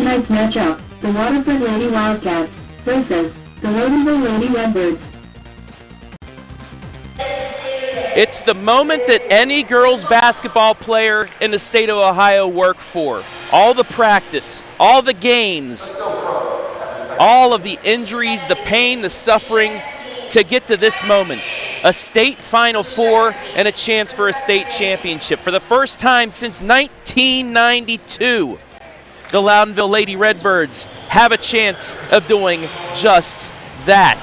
Tonight's matchup, the Waterford Lady Wildcats versus the Loudonville Lady Redbirds. It's the moment that any girls basketball player in the state of Ohio worked for. All the practice, all the games, all of the injuries, the pain, the suffering to get to this moment. A state Final Four and a chance for a state championship. For the first time since 1992, the Loudonville Lady Redbirds have a chance of doing just that.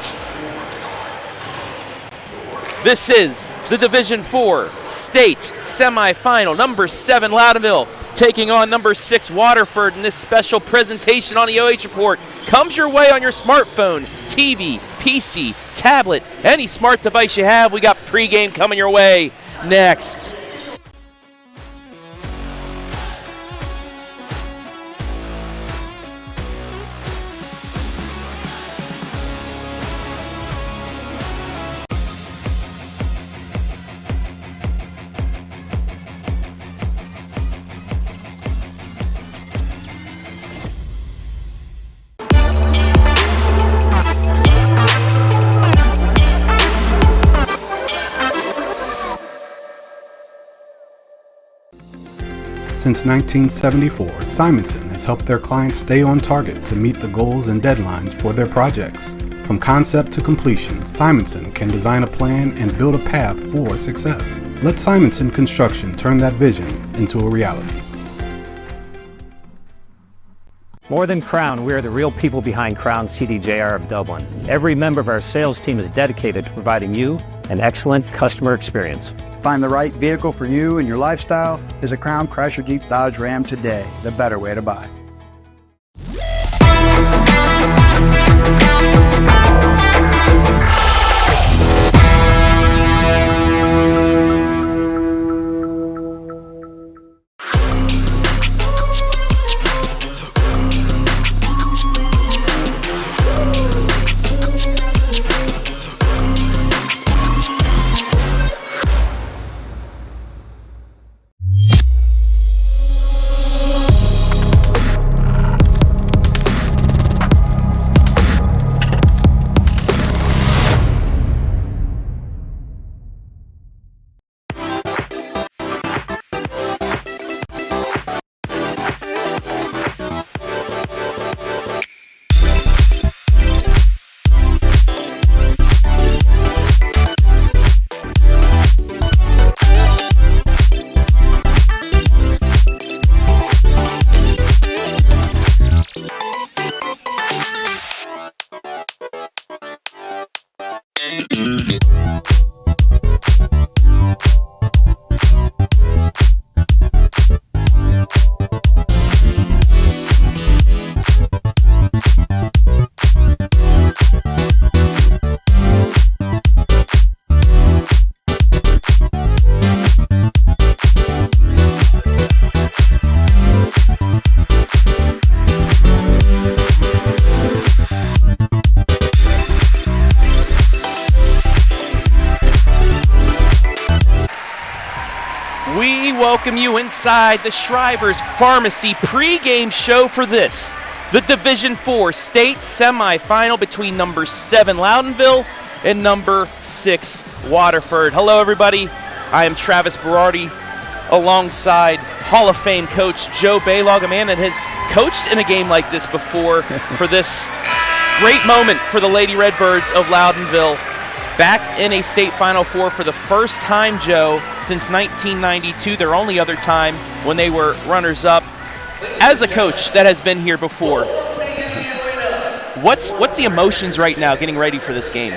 This is the Division IV state semifinal. Number 7 Loudonville taking on number 6 Waterford, and this special presentation on the OH Report comes your way on your smartphone, TV, PC, tablet, any smart device you have. We got pregame coming your way next. Since 1974, SIMONSON has helped their clients stay on target to meet the goals and deadlines for their projects. From concept to completion, SIMONSON can design a plan and build a path for success. Let SIMONSON Construction turn that vision into a reality. More than Crown, we are the real people behind Crown CDJR of Dublin. Every member of our sales team is dedicated to providing you an excellent customer experience. Find the right vehicle for you and your lifestyle is a Crown, Chrysler, Jeep, Dodge, Ram today. The better way to buy. welcome you inside the SHRIVERS Pharmacy pregame show for this, the Division IV state semifinal between number 7 Loudonville and number 6 Waterford. Hello everybody, I am Travis Berardi alongside Hall of Fame coach Joe Baylog, a man that has coached in a game like this before for this great moment for the Lady Redbirds of Loudonville. Back in a state Final Four for the first time, Joe, since 1992, their only other time when they were runners-up. As a coach that has been here before, what's the emotions right now getting ready for this game?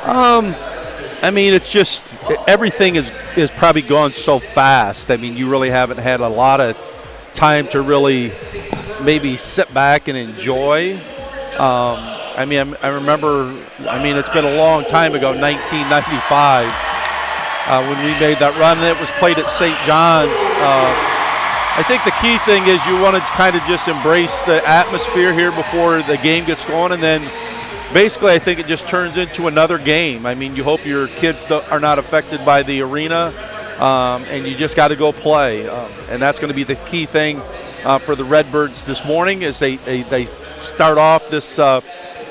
I mean, it's just everything is probably gone so fast. I mean, you really haven't had a lot of time to really maybe sit back and enjoy. I mean, I remember, it's been a long time ago, 1995, when we made that run. It was played at St. John's. I think the key thing is you want to kind of just embrace the atmosphere here before the game gets going, and then basically I think it just turns into another game. I mean, you hope your kids are not affected by the arena, and you just got to go play. And that's going to be the key thing for the Redbirds this morning as they start off this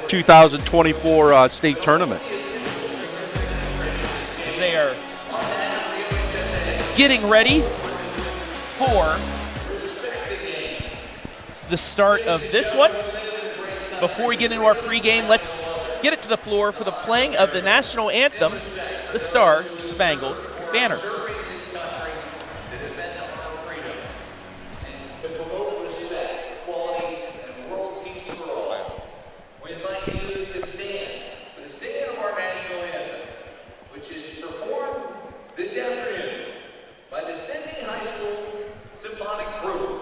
2024 state tournament. As they are getting ready for the start of this one. Before we get into our pregame, let's get it to the floor for the playing of the national anthem, the Star Spangled Banner. This afternoon by the Sydney High School Symphonic Group.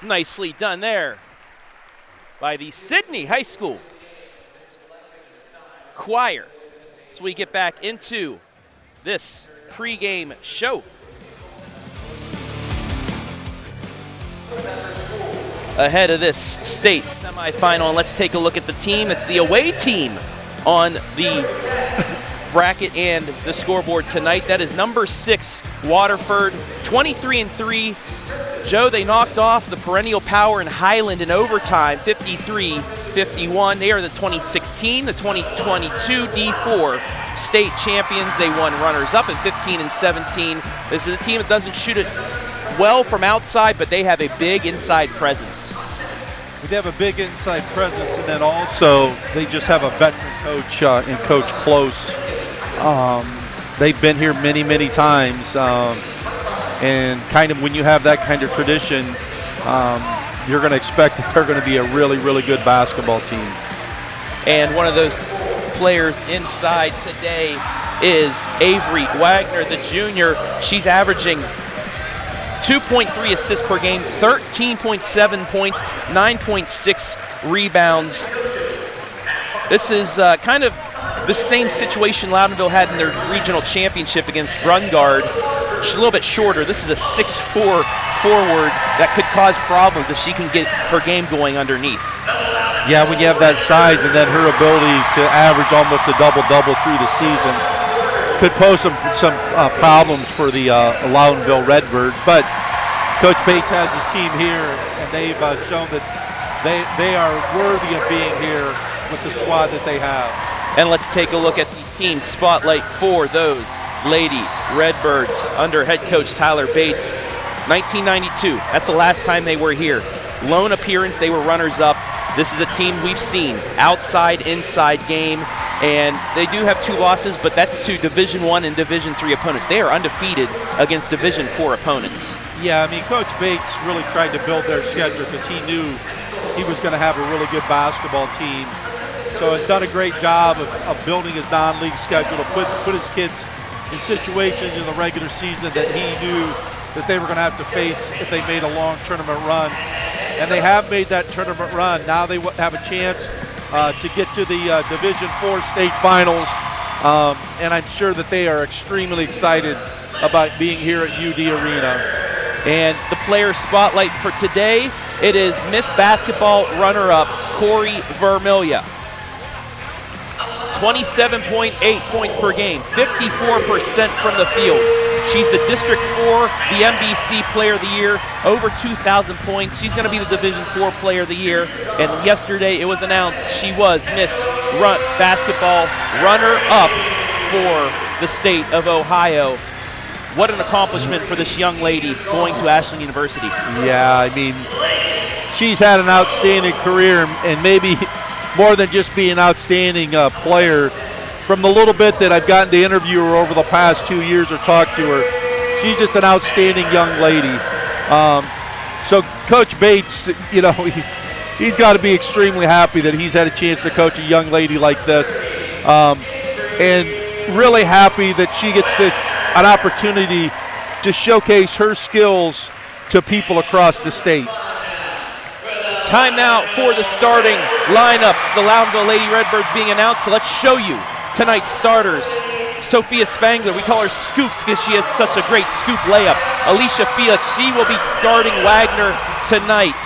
Nicely done there by the Sydney High School choir. So we get back into this pregame show. Ahead of this state semifinal, and let's take a look at the team. It's the away team on the bracket and the scoreboard tonight. That is number 6 Waterford, 23-3. Joe, they knocked off the perennial power in Highland in overtime, 53-51. They are the 2016, the 2022 D4 state champions. They won runners-up in 15 and 17. This is a team that doesn't shoot it well from outside, but they have a big inside presence. They have a big inside presence, and then also they just have a veteran coach in Coach Close. They've been here many, many times. And kind of when you have that kind of tradition, you're going to expect that they're going to be a really, really good basketball team. And one of those players inside today is Avery Wagner, the junior. She's averaging 2.3 assists per game, 13.7 points, 9.6 rebounds. This is kind of the same situation Loudonville had in their regional championship against Run Guard. She's a little bit shorter. This is a 6'4" forward that could cause problems if she can get her game going underneath. Yeah, when you have that size and then her ability to average almost a double-double through the season could pose some problems for the Loudonville Redbirds. But Coach Bates has his team here, and they've shown that they are worthy of being here with the squad that they have. And let's take a look at the team spotlight for those Lady Redbirds under head coach Tyler Bates. 1992, that's the last time they were here. Lone appearance, they were runners-up. This is a team we've seen, outside, inside game, and they do have 2 losses, but that's to Division I and Division III opponents. They are undefeated against Division IV opponents. Yeah, I mean, Coach Bates really tried to build their schedule because he knew he was going to have a really good basketball team. So has done a great job of building his non-league schedule to put his kids in situations in the regular season that he knew that they were going to have to face if they made a long tournament run. And they have made that tournament run. Now they have a chance to get to the Division IV state finals. And I'm sure that they are extremely excited about being here at UD Arena. And the player spotlight for today, it is Miss Basketball runner-up Corri Vermilya. 27.8 points per game, 54% from the field. She's the District 4, the MBC Player of the Year, over 2,000 points. She's going to be the Division 4 Player of the Year. And yesterday it was announced she was Miss Basketball runner-up for the state of Ohio. What an accomplishment for this young lady going to Ashland University. Yeah, I mean, she's had an outstanding career, and maybe more than just being an outstanding player. From the little bit that I've gotten to interview her over the past 2 years or talk to her, she's just an outstanding young lady. So Coach Bates, you know, he's got to be extremely happy that he's had a chance to coach a young lady like this, and really happy that she gets an opportunity to showcase her skills to people across the state. Timeout for the starting lineups. The Loudonville Lady Redbirds being announced, so let's show you tonight's starters. Sophia Spangler, we call her Scoops because she has such a great scoop layup. Alicia Felix, she will be guarding Wagner tonight.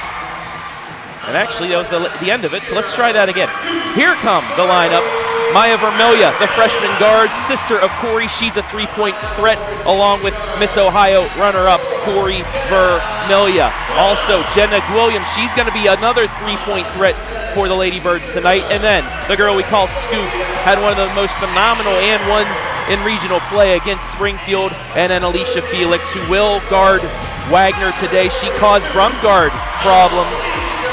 And actually, that was the end of it, so let's try that again. Here come the lineups. Maya Vermilya, the freshman guard, sister of Corri. She's a three-point threat, along with Miss Ohio runner-up Corri Vermilya. Also, Jenna Williams, she's going to be another three-point threat for the Lady Birds tonight. And then the girl we call Scoops had one of the most phenomenal and ones in regional play against Springfield. And then Alicia Felix, who will guard Wagner today. She caused Brumgard problems,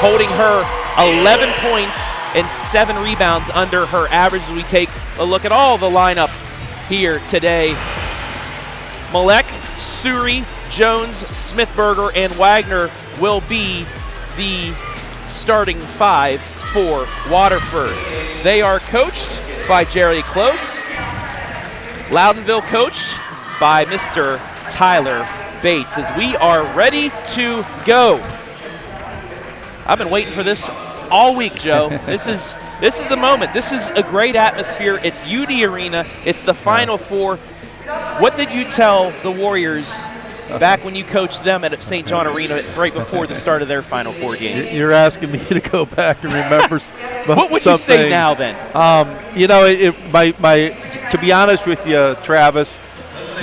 holding her 11 points and 7 rebounds under her average as we take a look at all the lineup here today. Malek, Suri, Jones, Smithberger, and Wagner will be the starting 5 for Waterford. They are coached by Jerry Close. Loudonville coached by Mr. Tyler Bates, as we are ready to go. I've been waiting for this all week, Joe. This is the moment. This is a great atmosphere. It's UD Arena. It's the Final Four. What did you tell the Warriors back when you coached them at St. John Arena right before the start of their Final Four game? You're asking me to go back and remember what would something. You say now then? You know, to be honest with you, Travis,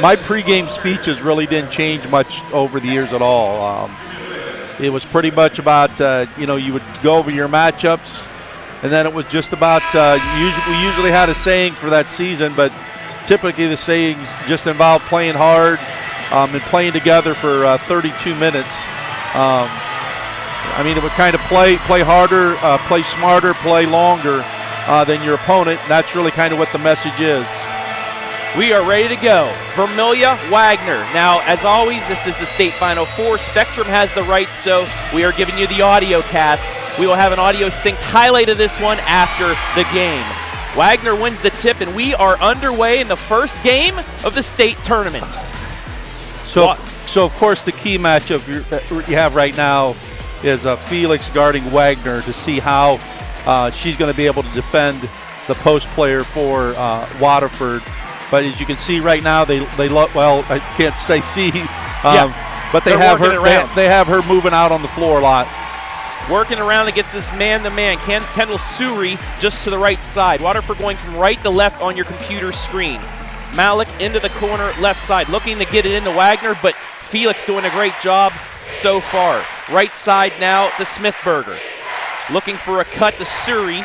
my pregame speeches really didn't change much over the years at all. It was pretty much about, you would go over your matchups, and then it was just about, we usually had a saying for that season, but typically the sayings just involved playing hard and playing together for 32 minutes. It was kind of play harder, play smarter, play longer than your opponent. That's really kind of what the message is. We are ready to go. Vermilya, Wagner. Now, as always, this is the state Final Four. Spectrum has the rights, so we are giving you the audio cast. We will have an audio synced highlight of this one after the game. Wagner wins the tip, and we are underway in the first game of the state tournament. So of course, the key matchup you have right now is Felix guarding Wagner to see how she's going to be able to defend the post player for Waterford. But as you can see right now, well, I can't say see, but they have her moving out on the floor a lot. Working around against this man-to-man. Kendall Suri just to the right side. Waterford going from right to left on your computer screen. Malik into the corner, left side, looking to get it into Wagner, but Felix doing a great job so far. Right side now to Smithberger. Looking for a cut to Suri.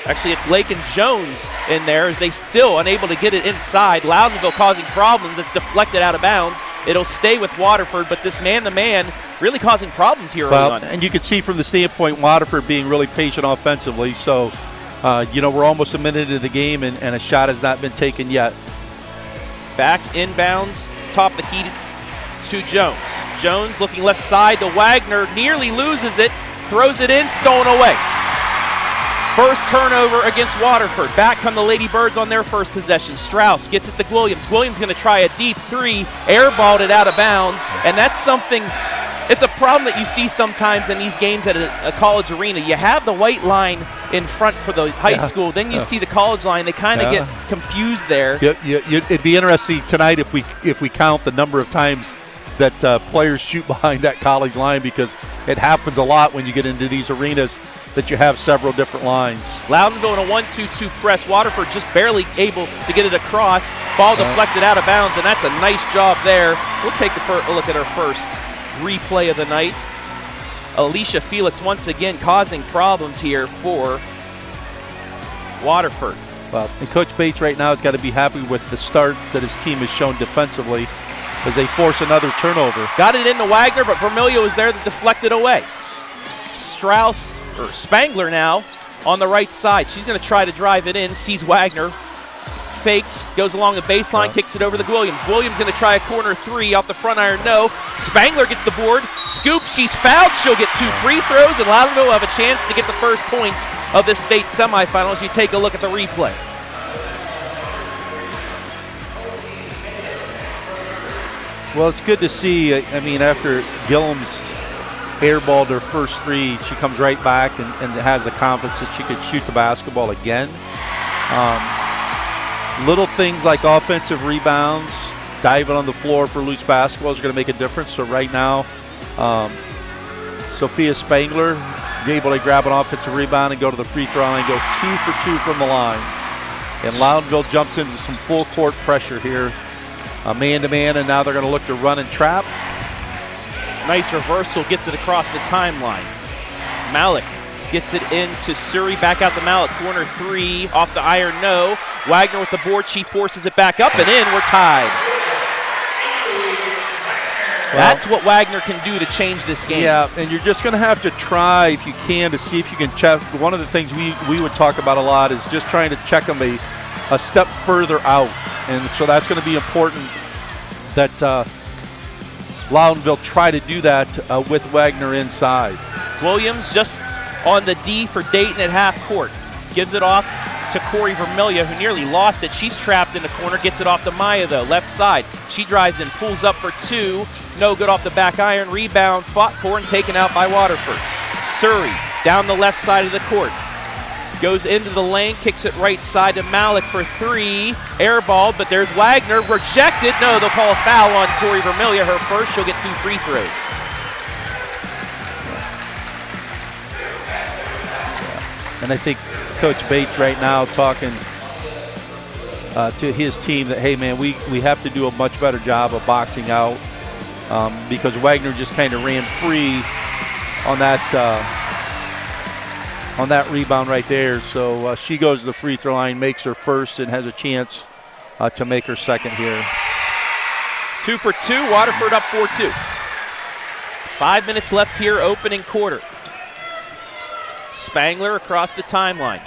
Actually, it's Lake and Jones in there as they still unable to get it inside. Loudonville causing problems. It's deflected out of bounds. It'll stay with Waterford, but this man-to-man really causing problems here early on. And you can see from the standpoint, Waterford being really patient offensively. So, we're almost a minute into the game, and a shot has not been taken yet. Back inbounds, top of the key to Jones. Jones looking left side to Wagner, nearly loses it, throws it in, stolen away. First turnover against Waterford. Back come the Lady Birds on their first possession. Strauss gets it to Williams. Williams going to try a deep three, airballed it out of bounds, and that's something, it's a problem that you see sometimes in these games at a college arena. You have the white line in front for the high school, then you see the college line. They kind of get confused there. It'd be interesting tonight if we count the number of times that players shoot behind that college line, because it happens a lot when you get into these arenas that you have several different lines. Loudonville in a 1-2-2 press. Waterford just barely able to get it across. Ball deflected out of bounds, and that's a nice job there. We'll take a look at our first replay of the night. Alicia Felix once again causing problems here for Waterford. Well, and Coach Bates right now has got to be happy with the start that his team has shown defensively as they force another turnover. Got it into Wagner, but Vermilya was there to deflect it away. Spangler now on the right side. She's going to try to drive it in, sees Wagner, fakes, goes along the baseline, kicks it over to Williams. Williams going to try a corner three off the front iron, no. Spangler gets the board, scoops, she's fouled, she'll get 2 free throws, and Loudonville will have a chance to get the first points of this state semifinal as you take a look at the replay. Well, it's good to see, after Gillum's airballed her first three, she comes right back and has the confidence that she could shoot the basketball again. Little things like offensive rebounds, diving on the floor for loose basketballs are going to make a difference. So right now, Sophia Spangler able to grab an offensive rebound and go to the free throw line and go 2 for 2 from the line. And Loudonville jumps into some full court pressure here, man-to-man, and now they're going to look to run and trap. Nice reversal, gets it across the timeline. Malik gets it into Suri, back out to Malik, corner three, off the iron, no. Wagner with the board, she forces it back up and in, we're tied. Well, that's what Wagner can do to change this game. Yeah, and you're just going to have to try, if you can, to see if you can check. One of the things we would talk about a lot is just trying to check them a step further out. And so that's going to be important that Loudonville try to do that with Wagner inside. Williams just on the D for Dayton at half court. Gives it off to Corri Vermilya, who nearly lost it. She's trapped in the corner, gets it off to Maya, though. Left side, she drives in, pulls up for 2. No good off the back iron. Rebound fought for and taken out by Waterford. Suri down the left side of the court. Goes into the lane, kicks it right side to Malik for 3. Airballed, but there's Wagner. Rejected. No, they'll call a foul on Corri Vermilya. Her first, she'll get 2 free throws. And I think Coach Bates right now talking to his team that, hey, man, we have to do a much better job of boxing out because Wagner just kind of ran free on that rebound right there. So she goes to the free throw line, makes her first, and has a chance to make her second here. 2 for 2, Waterford up 4-2. 5 minutes left here, opening quarter. Spangler across the timeline.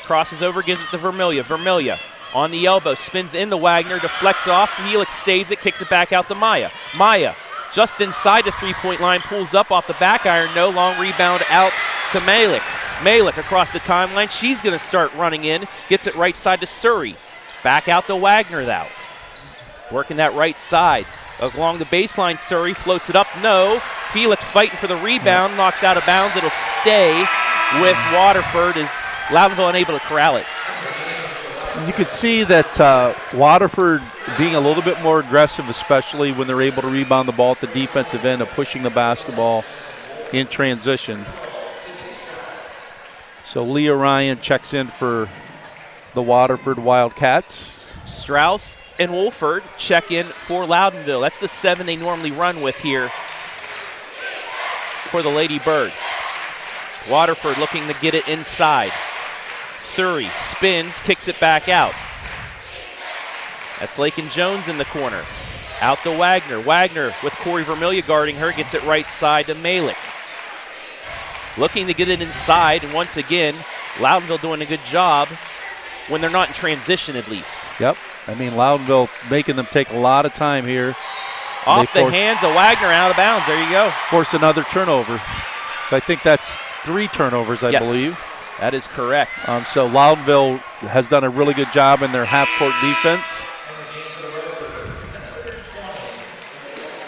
Crosses over, gives it to Vermilya. Vermilya on the elbow, spins into Wagner, deflects off. Felix saves it, kicks it back out to Maya. Maya just inside the three-point line, pulls up off the back iron. No, long rebound out to Malik. Malik across the timeline. She's going to start running in. Gets it right side to Surrey. Back out to Wagner, though. Working that right side. Along the baseline, Surrey floats it up. No. Felix fighting for the rebound. Knocks out of bounds. It'll stay with Waterford as Loudonville unable to corral it. You could see that Waterford being a little bit more aggressive, especially when they're able to rebound the ball at the defensive end of pushing the basketball in transition. So Leah Ryan checks in for the Waterford Wildcats. Strauss and Wolford check in for Loudonville. That's the 7 they normally run with here for the Lady Birds. Waterford looking to get it inside. Surrey spins, kicks it back out. That's Lakin Jones in the corner. Out to Wagner. Wagner with Corri Vermilya guarding her, gets it right side to Malik. Looking to get it inside, and once again, Loudonville doing a good job when they're not in transition at least. Yep. I mean, Loudonville making them take a lot of time here. Off the hands of Wagner, out of bounds. There you go. Force another turnover. So I think that's 3 turnovers, I believe. That is correct. So Loudonville has done a really good job in their half-court defense.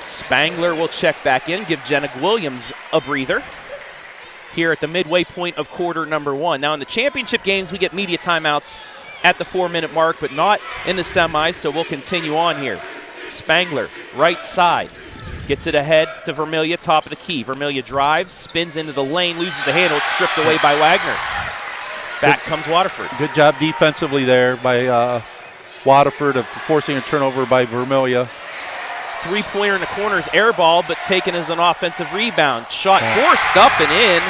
Spangler will check back in, give Jenna Williams a breather here at the midway point of quarter number 1. Now in the championship games, we get media timeouts at the 4-minute mark, but not in the semis, so we'll continue on here. Spangler, right side, gets it ahead to Vermilya, top of the key. Vermilya drives, spins into the lane, loses the handle, it's stripped away by Wagner. Back comes Waterford. Good job defensively there by Waterford of forcing a turnover by Vermilya. 3-pointer in the corner is air ball, but taken as an offensive rebound. Shot forced up and in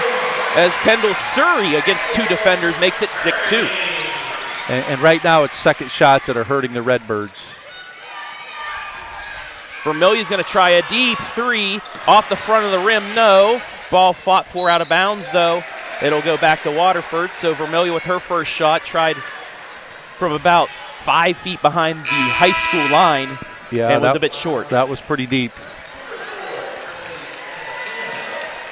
as Kendall Surrey against 2 defenders makes it 6-2. And right now it's second shots that are hurting the Redbirds. Vermilya's going to try a deep 3 off the front of the rim. No. Ball fought for out of bounds, though. It'll go back to Waterford. So Vermilya with her first shot tried from about 5 feet behind the high school line and was a bit short. That was pretty deep.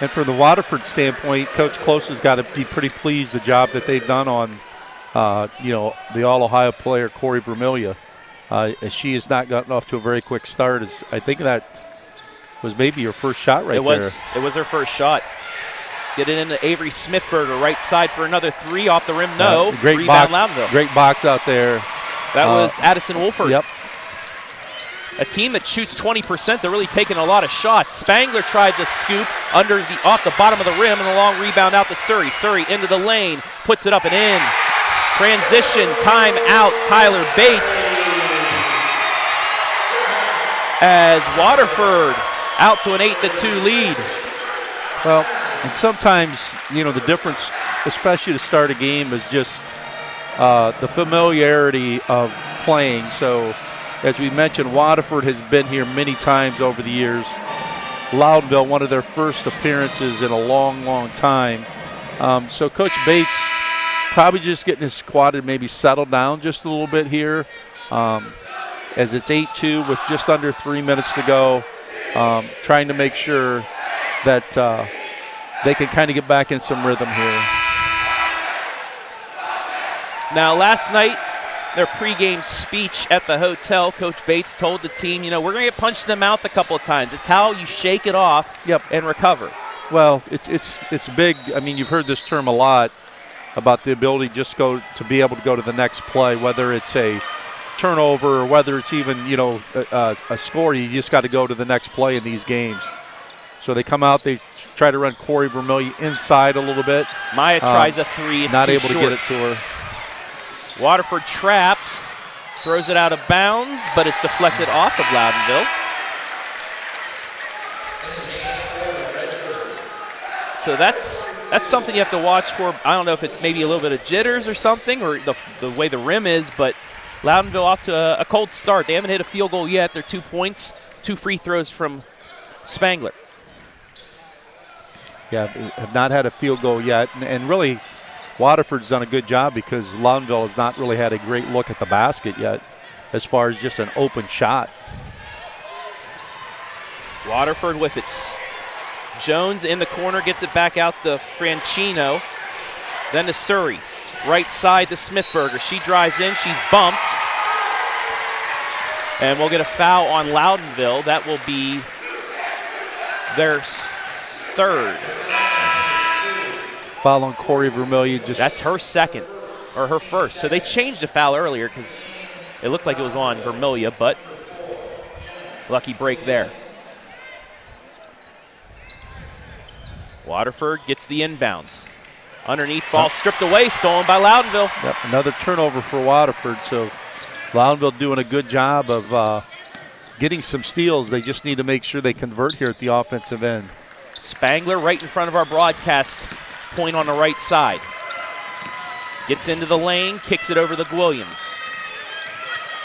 And from the Waterford standpoint, Coach Close has got to be pretty pleased the job that they've done on, the All-Ohio player Corri Vermilya. As she has not gotten off to a very quick start. I think that was maybe her first shot there. It was her first shot. Get it into Avery Smithberger, right side for another 3 off the rim. No. Great Rebound box. Loudonville. Great box out there. That was Addison Wolford. Yep. A team that shoots 20%. They're really taking a lot of shots. Spangler tried to scoop off the bottom of the rim, and a long rebound out to Surrey. Surrey into the lane, puts it up and in. Transition, time out, Tyler Bates. As Waterford out to an 8-2 lead. Well, and sometimes, the difference, especially to start a game, is just the familiarity of playing. So, as we mentioned, Waterford has been here many times over the years. Loudonville, one of their first appearances in a long, long time. So Coach Bates probably just getting his squad to maybe settle down just a little bit here. As it's 8-2 with just under 3 minutes to go, trying to make sure that they can kind of get back in some rhythm here. Now, last night, their pregame speech at the hotel, Coach Bates told the team, we're going to get punched in the mouth a couple of times. It's how you shake it off and recover. Well, it's big. I mean, you've heard this term a lot about the ability just to be able to go to the next play, whether it's a turnover or whether it's even, a score. You just got to go to the next play in these games. So they come out, they try to run Corri Vermilya inside a little bit. Maya tries a 3. It's not too able short. to get it to her. Waterford trapped, throws it out of bounds, but it's deflected off of Loudonville. So that's something you have to watch for. I don't know if it's maybe a little bit of jitters or something, or the way the rim is, but Loudonville off to a cold start. They haven't hit a field goal yet. They're 2 points, 2 free throws from Spangler. Yeah, have not had a field goal yet, and really Waterford's done a good job because Loudonville has not really had a great look at the basket yet as far as just an open shot. Waterford with its Jones in the corner, gets it back out to Franchino. Then to Surrey. Right side to Smithberger. She drives in, she's bumped. And we'll get a foul on Loudonville. That will be their third. Foul on Corri Vermilya. That's her second, or her first. So they changed the foul earlier because it looked like it was on Vermilya, but lucky break there. Waterford gets the inbounds. Underneath ball stripped away, stolen by Loudonville. Yep, another turnover for Waterford. So Loudonville doing a good job of getting some steals. They just need to make sure they convert here at the offensive end. Spangler right in front of our broadcast point on the right side. Gets into the lane, kicks it over to Williams.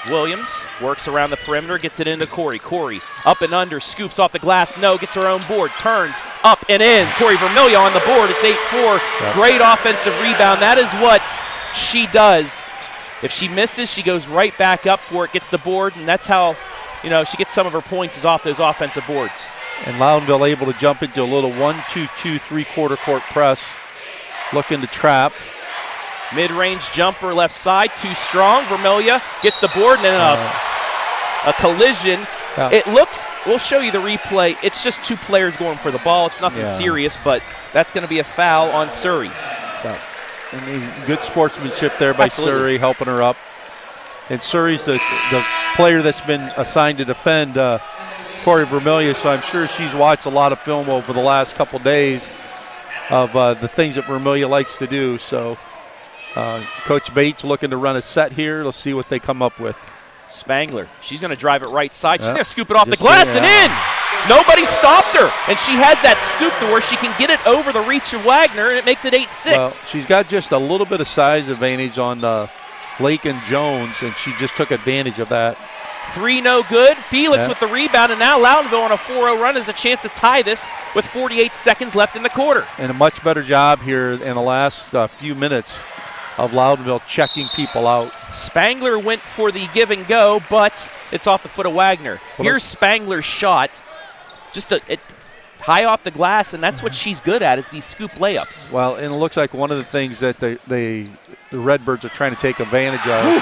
Williams works around the perimeter, gets it into Corri. Corri up and under, scoops off the glass, no, gets her own board, turns up and in. Corri Vermilya on the board, it's 8-4. Yep. Great offensive rebound. That is what she does. If she misses, she goes right back up for it, gets the board, and that's how, you know, she gets some of her points is off those offensive boards. And Loudonville able to jump into a little 1-2-2 3/4 court press, looking to trap. Mid-range jumper left side, too strong. Vermilya gets the board and then a collision. Yeah. It looks, we'll show you the replay, it's just two players going for the ball. It's nothing serious, but that's going to be a foul on Surrey. Yeah. I mean, good sportsmanship there by Surrey, helping her up. And Surrey's the player that's been assigned to defend Corri Vermilya, so I'm sure she's watched a lot of film over the last couple days of the things that Vermilya likes to do. So Coach Bates looking to run a set here. Let's see what they come up with. Spangler, she's going to drive it right side. She's going to scoop it off the glass and in. Nobody stopped her, and she has that scoop to where she can get it over the reach of Wagner, and it makes it 8-6. Well, she's got just a little bit of size advantage on Lake and Jones, and she just took advantage of that. 3 no good. Felix with the rebound, and now Loudonville on a 4-0 run has a chance to tie this with 48 seconds left in the quarter. And a much better job here in the last few minutes of Loudonville checking people out. Spangler went for the give and go, but it's off the foot of Wagner. Well, here's Spangler's shot. Just high off the glass, and that's what she's good at, is these scoop layups. Well, and it looks like one of the things that the Redbirds are trying to take advantage of. Ooh.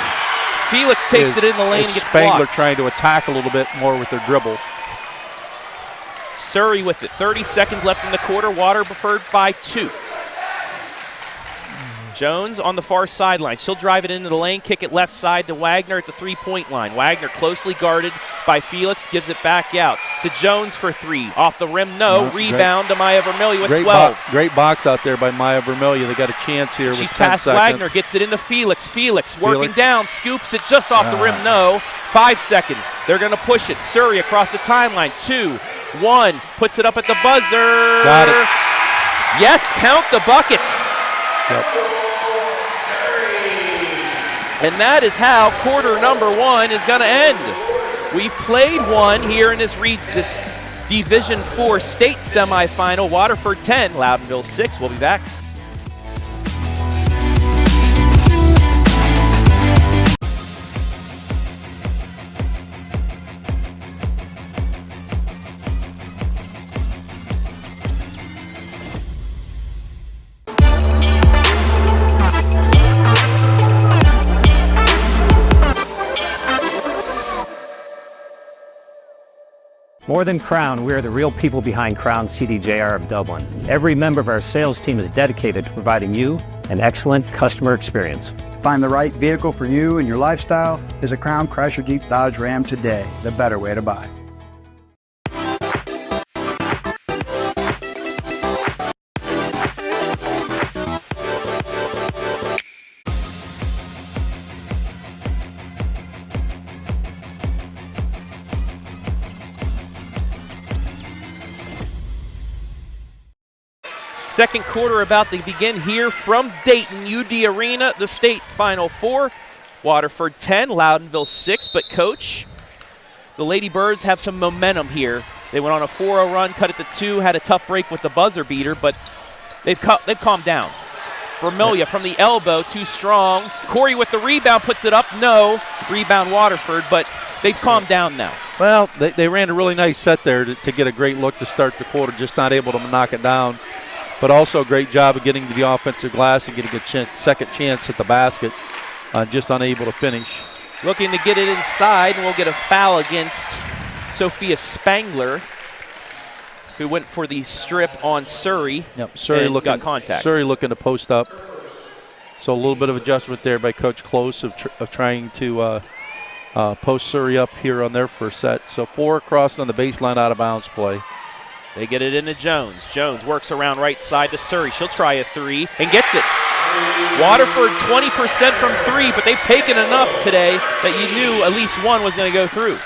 Felix takes it in the lane and gets Spangler blocked. trying to attack a little bit more with her dribble. Surrey with it. 30 seconds left in the quarter. Waterford by 2. Jones on the far sideline. She'll drive it into the lane, kick it left side to Wagner at the 3-point line. Wagner closely guarded by Felix, gives it back out to Jones for 3. Off the rim, no. Rebound to Maya Vermilya with 12. Great box out there by Maya Vermilya. They got a chance here with 10 seconds. She's past Wagner, gets it into Felix. Felix working down, scoops it just off the rim, no. 5 seconds. They're going to push it. Surrey across the timeline. 2, 1, puts it up at the buzzer. Got it. Yes, count the bucket. Yep. And that is how quarter number 1 is going to end. We've played one here in this Division 4 state semifinal. Waterford 10, Loudonville 6. We'll be back. More than Crown, we are the real people behind Crown CDJR of Dublin. Every member of our sales team is dedicated to providing you an excellent customer experience. Find the right vehicle for you and your lifestyle is a Crown Chrysler Jeep Dodge Ram today, the better way to buy. Second quarter about to begin here from Dayton, UD Arena, the state Final Four. Waterford 10, Loudonville 6. But, Coach, the Lady Birds have some momentum here. They went on a 4-0 run, cut it to 2, had a tough break with the buzzer beater, but they've calmed down. Vermilya from the elbow, too strong. Corri with the rebound, puts it up, no. Rebound Waterford, but they've calmed down now. Well, they ran a really nice set there to get a great look to start the quarter, just not able to knock it down. But also a great job of getting to the offensive glass and getting a second chance at the basket, just unable to finish. Looking to get it inside, and we'll get a foul against Sophia Spangler, who went for the strip on Surrey. Yep, Surrey got contact. Surrey looking to post up. So a little bit of adjustment there by Coach Close of trying to post Surrey up here on their first set. So 4 across on the baseline out of bounds play. They get it into Jones. Jones works around right side to Surrey. She'll try a 3 and gets it. Waterford 20% from 3, but they've taken enough today that you knew at least one was going to go through.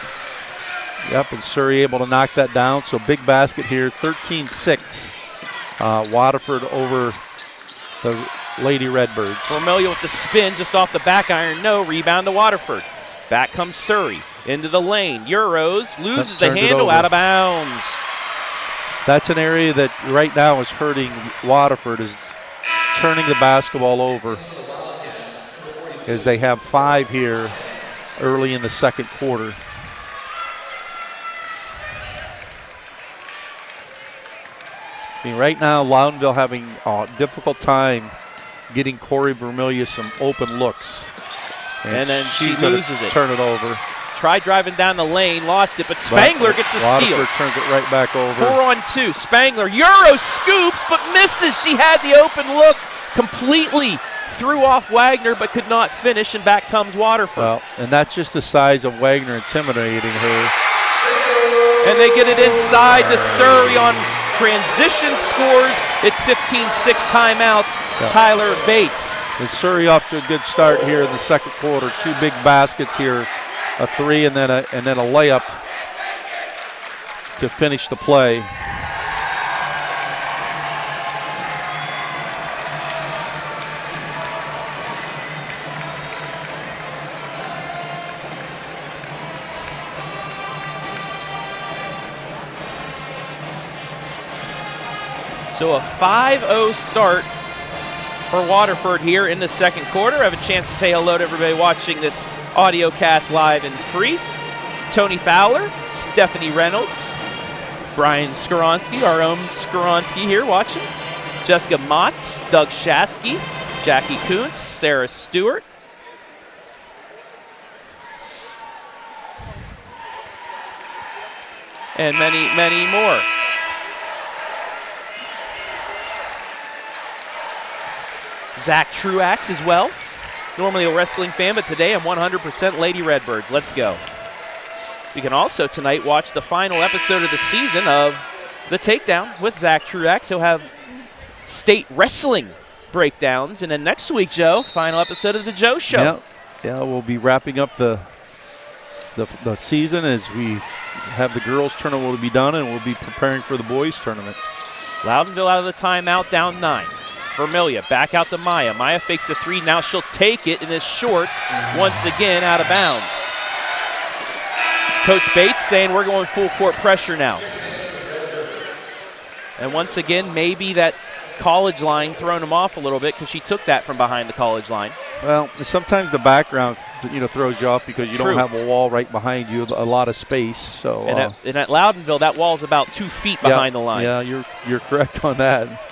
Yep, and Surrey able to knock that down. So big basket here, 13-6. Waterford over the Lady Redbirds. Vermilya with the spin just off the back iron. No, rebound to Waterford. Back comes Surrey into the lane. Euros loses the handle, out of bounds. That's an area that right now is hurting Waterford, is turning the basketball over, as they have 5 here early in the second quarter. I mean, right now, Loudonville having a difficult time getting Corri Vermilya some open looks. And then she loses it. Turn it over. Tried driving down the lane, lost it, but Spangler gets a steal. Waterford turns it right back over. 4 on 2. Spangler, Euro scoops, but misses. She had the open look, completely threw off Wagner, but could not finish, and back comes Waterford. Well, and that's just the size of Wagner intimidating her. And they get it inside to Surrey on transition scores. It's 15-6 timeout. Yep. Tyler Bates. And Surrey off to a good start here in the second quarter. 2 big baskets here, a 3 and then a layup to finish the play. So a 5-0 start for Waterford here in the second quarter. I have a chance to say hello to everybody watching this audio cast live and free. Tony Fowler, Stephanie Reynolds, Brian Skoronsky, our own Skoronsky here watching. Jessica Motz, Doug Shasky, Jackie Kuntz, Sarah Stewart. And many, many more. Zach Truax as well. Normally a wrestling fan, but today I'm 100% Lady Redbirds. Let's go. You can also tonight watch the final episode of the season of The Takedown with Zach Truax. He'll have state wrestling breakdowns. And then next week, Joe, final episode of The Joe Show. Yeah, we'll be wrapping up the season as we have the girls' tournament will be done, and we'll be preparing for the boys' tournament. Loudonville out of the timeout, down 9. Vermilya back out to Maya. Maya fakes the 3. Now she'll take it, and is short once again out of bounds. Coach Bates saying we're going full court pressure now. And once again, maybe that college line throwing him off a little bit because she took that from behind the college line. Well, sometimes the background throws you off because you don't have a wall right behind you, a lot of space. So and at Loudonville, that wall's about 2 feet behind the line. Yeah, you're correct on that.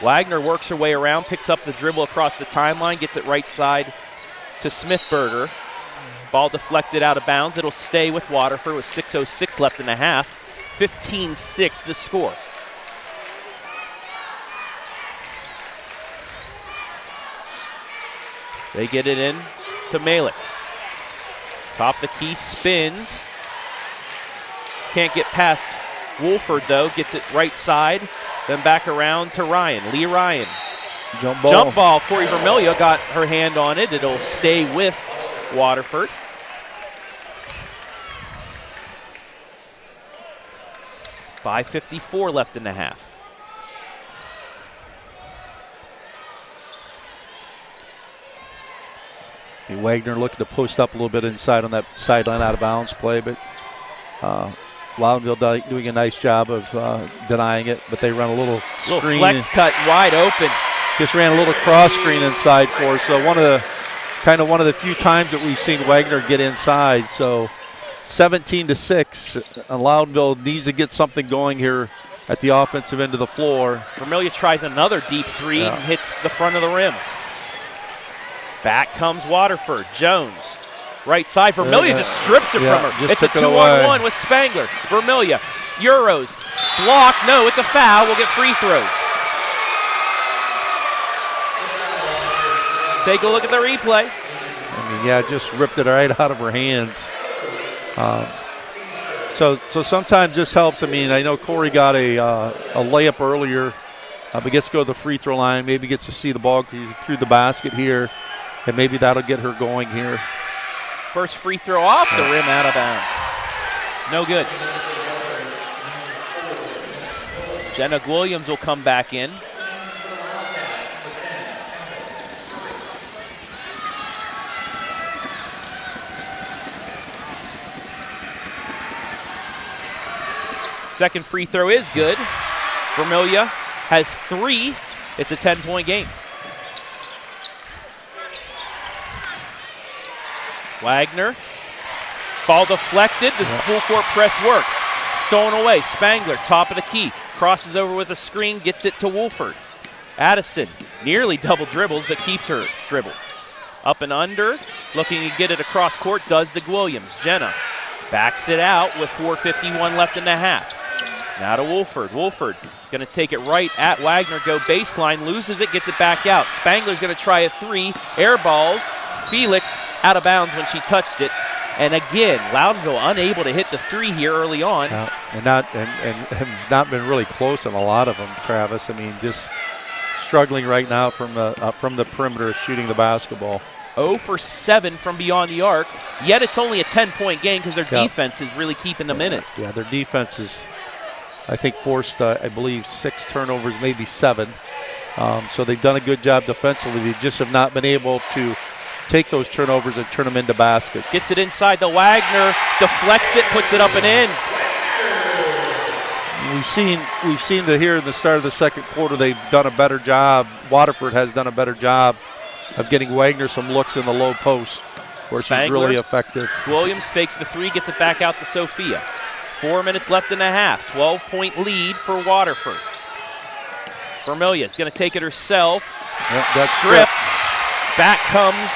Wagner works her way around, picks up the dribble across the timeline, gets it right side to Smithberger. Ball deflected out of bounds. It'll stay with Waterford with 6:06 left in the half. 15-6 the score. They get it in to Malik. Top the key, spins. Can't get past Wolford though, gets it right side, then back around to Ryan. Lee Ryan. Jump ball. Jump ball. Corri Vermilya got her hand on it. It'll stay with Waterford. .554 left in the half. Wagner looking to post up a little bit inside on that sideline out of bounds play, but Loudonville doing a nice job of denying it, but they run a little screen. Flex cut wide open. Just ran a little cross screen inside for us. So one of the few times that we've seen Wagner get inside. So 17-6. Loudonville needs to get something going here at the offensive end of the floor. Vermilya tries another deep three and hits the front of the rim. Back comes Waterford. Jones, right side. Vermilya just strips it from her. It's a 2-on-1 with Spangler. Vermilya, Euros, block. No, it's a foul. We'll get free throws. Take a look at the replay. I mean, just ripped it right out of her hands. So sometimes this helps. I mean, I know Corri got a layup earlier, but gets to go to the free throw line. Maybe gets to see the ball through the basket here, and maybe that'll get her going here. First free throw off the rim, out of bounds. No good. Jenna Williams will come back in. Second free throw is good. Vermilya has 3. It's a 10-point game. Wagner. Ball deflected. This full court press works. Stolen away. Spangler, top of the key. Crosses over with a screen, gets it to Wolford. Addison nearly double dribbles, but keeps her dribble. Up and under. Looking to get it across court, does to Williams. Jenna backs it out with 4:51 left in the half. Now to Wolford. Wolford going to take it right at Wagner, go baseline, loses it, gets it back out. Spangler's going to try a 3, air balls. Felix out of bounds when she touched it. And again, Loudonville unable to hit the 3 here early on. And have not been really close on a lot of them, Travis. I mean, just struggling right now from the perimeter shooting the basketball. 0 for 7 from beyond the arc, yet it's only a 10-point game because their defense is really keeping them in it. Yeah, their defense is, I think, forced, I believe, 6 turnovers, maybe 7. So they've done a good job defensively. They just have not been able to take those turnovers and turn them into baskets. Gets it inside the Wagner, deflects it, puts it up and in. We've seen that here in the start of the second quarter. They've done a better job. Waterford has done a better job of getting Wagner some looks in the low post where she's really effective. Williams fakes the 3, gets it back out to Sophia. 4 minutes left in the half. 12-point lead for Waterford. Vermilya is going to take it herself. That's stripped. Back comes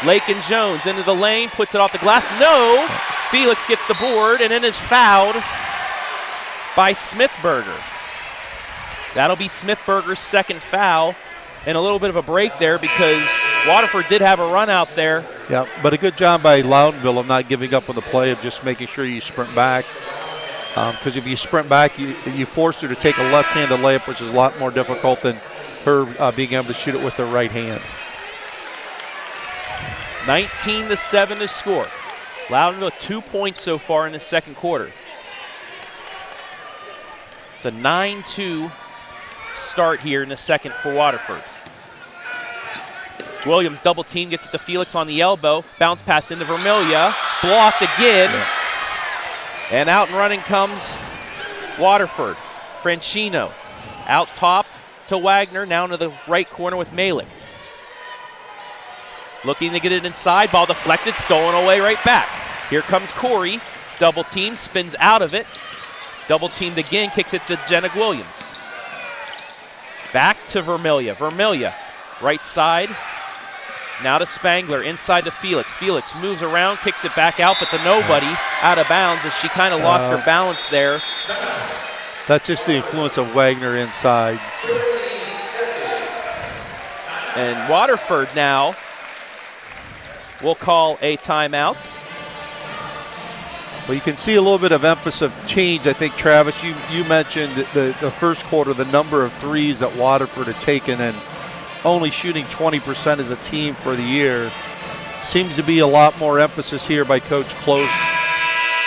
Lakin Jones into the lane, puts it off the glass. No! Felix gets the board and then is fouled by Smithberger. That'll be Smithberger's second foul. And a little bit of a break there because Waterford did have a run out there. Yeah, but a good job by Loudonville of not giving up on the play, of just making sure you sprint back. Because if you sprint back, you force her to take a left-handed layup, which is a lot more difficult than her being able to shoot it with her right hand. 19-7 to score. Loudonville 2 points so far in the second quarter. It's a 9-2 start here in the second for Waterford. Williams double team, gets it to Felix on the elbow. Bounce pass into Vermilya. Blocked again. And out and running comes Waterford. Franchino out top to Wagner. Now into the right corner with Malik. Looking to get it inside. Ball deflected. Stolen away right back. Here comes Corri. Double team. Spins out of it. Double teamed again. Kicks it to Jenna Williams. Back to Vermilya. Vermilya right side. Now to Spangler, inside to Felix. Felix moves around, kicks it back out, but the nobody out of bounds as she kind of lost her balance there. That's just the influence of Wagner inside. And Waterford now will call a timeout. Well, you can see a little bit of emphasis of change. I think, Travis, you mentioned the first quarter, the number of threes that Waterford had taken and only shooting 20% as a team for the year. Seems to be a lot more emphasis here by Coach Close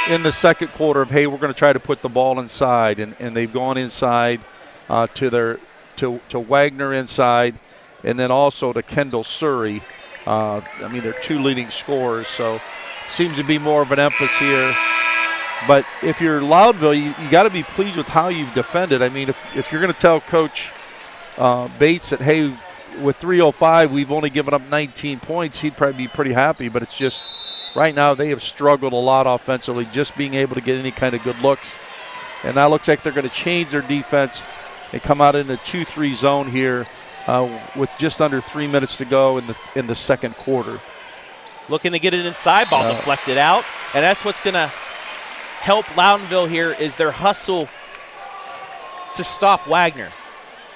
in the second quarter of, hey, we're going to try to put the ball inside. And they've gone inside to Wagner inside, and then also to Kendall Surrey. I mean, they're 2 leading scorers, so seems to be more of an emphasis here. But if you're Loudonville, you got to be pleased with how you've defended. I mean, if you're going to tell Coach Bates that, hey, with 3:05, we've only given up 19 points, he'd probably be pretty happy. But it's just right now they have struggled a lot offensively, just being able to get any kind of good looks. And now it looks like they're going to change their defense and come out in the 2-3 zone here with just under 3 minutes to go in the second quarter. Looking to get it inside, ball deflected out. And that's what's going to help Loudonville here is their hustle to stop Wagner.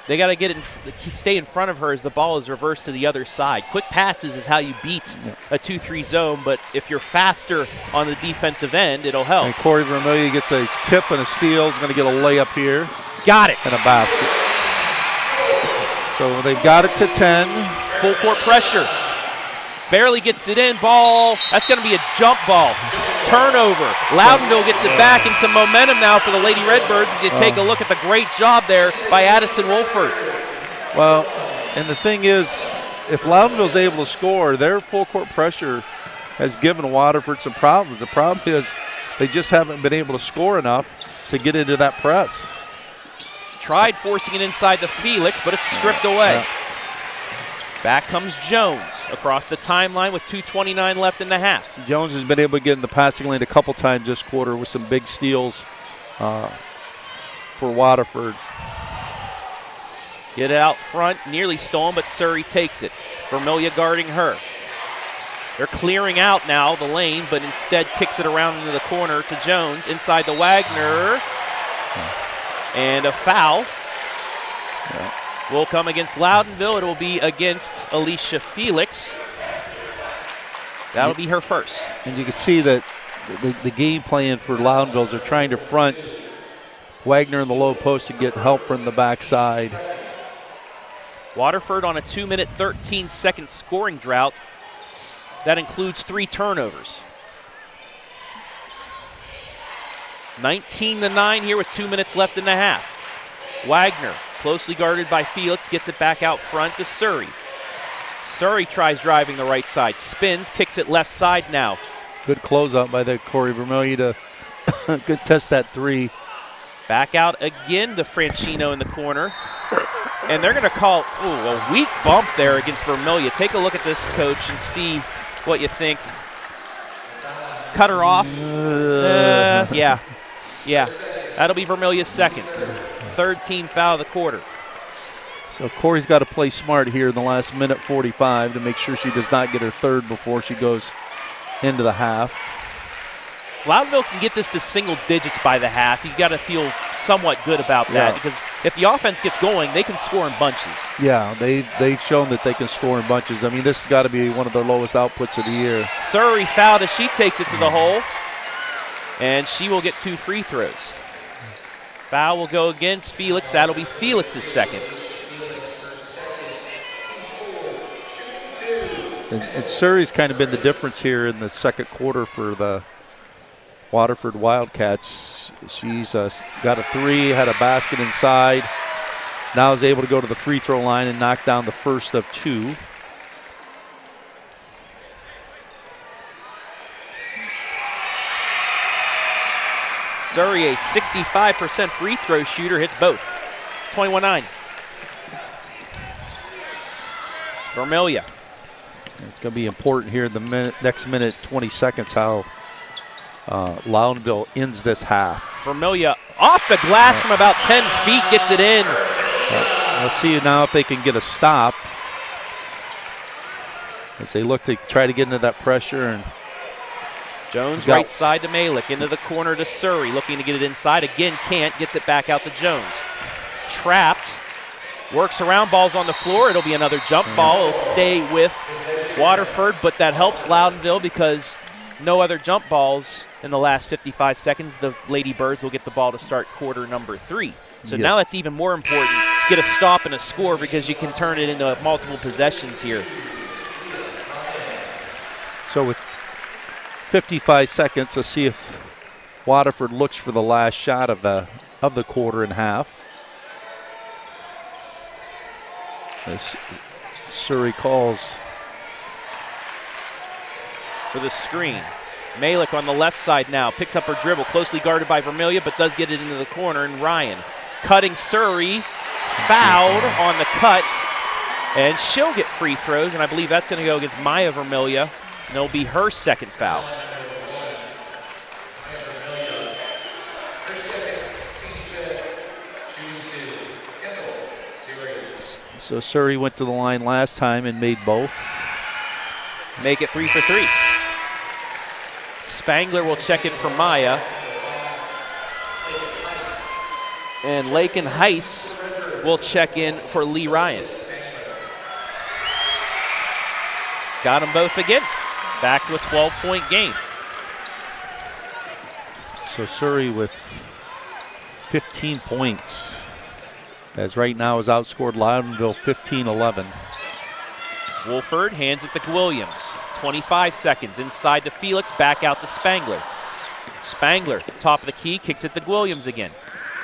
They got to get stay in front of her as the ball is reversed to the other side. Quick passes is how you beat a 2-3 zone, but if you're faster on the defensive end, it'll help. And Corri Vermilya gets a tip and a steal. Is going to get a layup here. Got it. And a basket. So they've got it to 10. Full court pressure. Barely gets it in. Ball. That's going to be a jump ball. Turnover. Loudonville gets it back and some momentum now for the Lady Redbirds. If you take a look at the great job there by Addison Wolford. Well, and the thing is, if Loudonville's able to score, their full court pressure has given Waterford some problems. The problem is they just haven't been able to score enough to get into that press. Tried forcing it inside the Felix, but it's stripped away. Yeah. Back comes Jones across the timeline with 2:29 left in the half. Jones has been able to get in the passing lane a couple times this quarter with some big steals for Waterford. Get it out front, nearly stolen, but Surrey takes it. Vermilya guarding her. They're clearing out now the lane, but instead kicks it around into the corner to Jones inside the Wagner. And a foul. Will come against Loudonville. It will be against Alicia Felix. That'll be her first. And you can see that the game plan for Loudonville is they're trying to front Wagner in the low post to get help from the backside. Waterford on a 2-minute, 13-second scoring drought. That includes 3 turnovers. 19-9 here with 2 minutes left in the half. Wagner, closely guarded by Felix, gets it back out front to Surrey. Surrey tries driving the right side, spins, kicks it left side now. Good closeout by the Corri Vermilya to good test that 3. Back out again to Franchino in the corner. And they're going to call a weak bump there against Vermilya. Take a look at this, coach, and see what you think. Cut her off. Yeah. That'll be Vermilya's second. Third team foul of the quarter. So Corey's got to play smart here in the last minute 45 to make sure she does not get her third before she goes into the half. Loudonville can get this to single digits by the half. You've got to feel somewhat good about that because if the offense gets going, they can score in bunches. Yeah, they've shown that they can score in bunches. I mean, this has got to be one of their lowest outputs of the year. Surrey fouled as she takes it to the hole, and she will get 2 free throws. Foul will go against Felix. That'll be Felix's second. And Surrey's kind of been the difference here in the second quarter for the Waterford Wildcats. She's got a 3, had a basket inside. Now is able to go to the free throw line and knock down the first of 2. Surrey, a 65% free throw shooter, hits both. 21-9. Vermilya. It's going to be important here in the next minute, 20 seconds, how Loudonville ends this half. Vermilya off the glass from about 10 feet, gets it in. We'll see now if they can get a stop as they look to try to get into that pressure. And Jones right side to Malik, into the corner to Surrey, looking to get it inside. Again, can't, gets it back out to Jones. Trapped, works around, ball's on the floor. It'll be another jump ball. It'll stay with Waterford, but that helps Loudonville because no other jump balls in the last 55 seconds. The Lady Birds will get the ball to start quarter number 3. So now that's even more important. Get a stop and a score because you can turn it into multiple possessions here. So with 55 seconds, let's see if Waterford looks for the last shot of the quarter and half. As Surrey calls for the screen. Malik on the left side now, picks up her dribble, closely guarded by Vermilya, but does get it into the corner, and Ryan cutting Surrey, fouled on the cut, and she'll get free throws, and I believe that's going to go against Maya Vermilya. And it'll be her second foul. So Surrey went to the line last time and made both. Make it 3 for 3. Spangler will check in for Maya. And Lakin Heiss will check in for Lee Ryan. Got them both again. Back to a 12-point game. So Surrey with 15 points. As right now is outscored Loudonville 15-11. Wolford hands it to Williams. 25 seconds inside to Felix, back out to Spangler. Spangler, top of the key, kicks it to Williams again.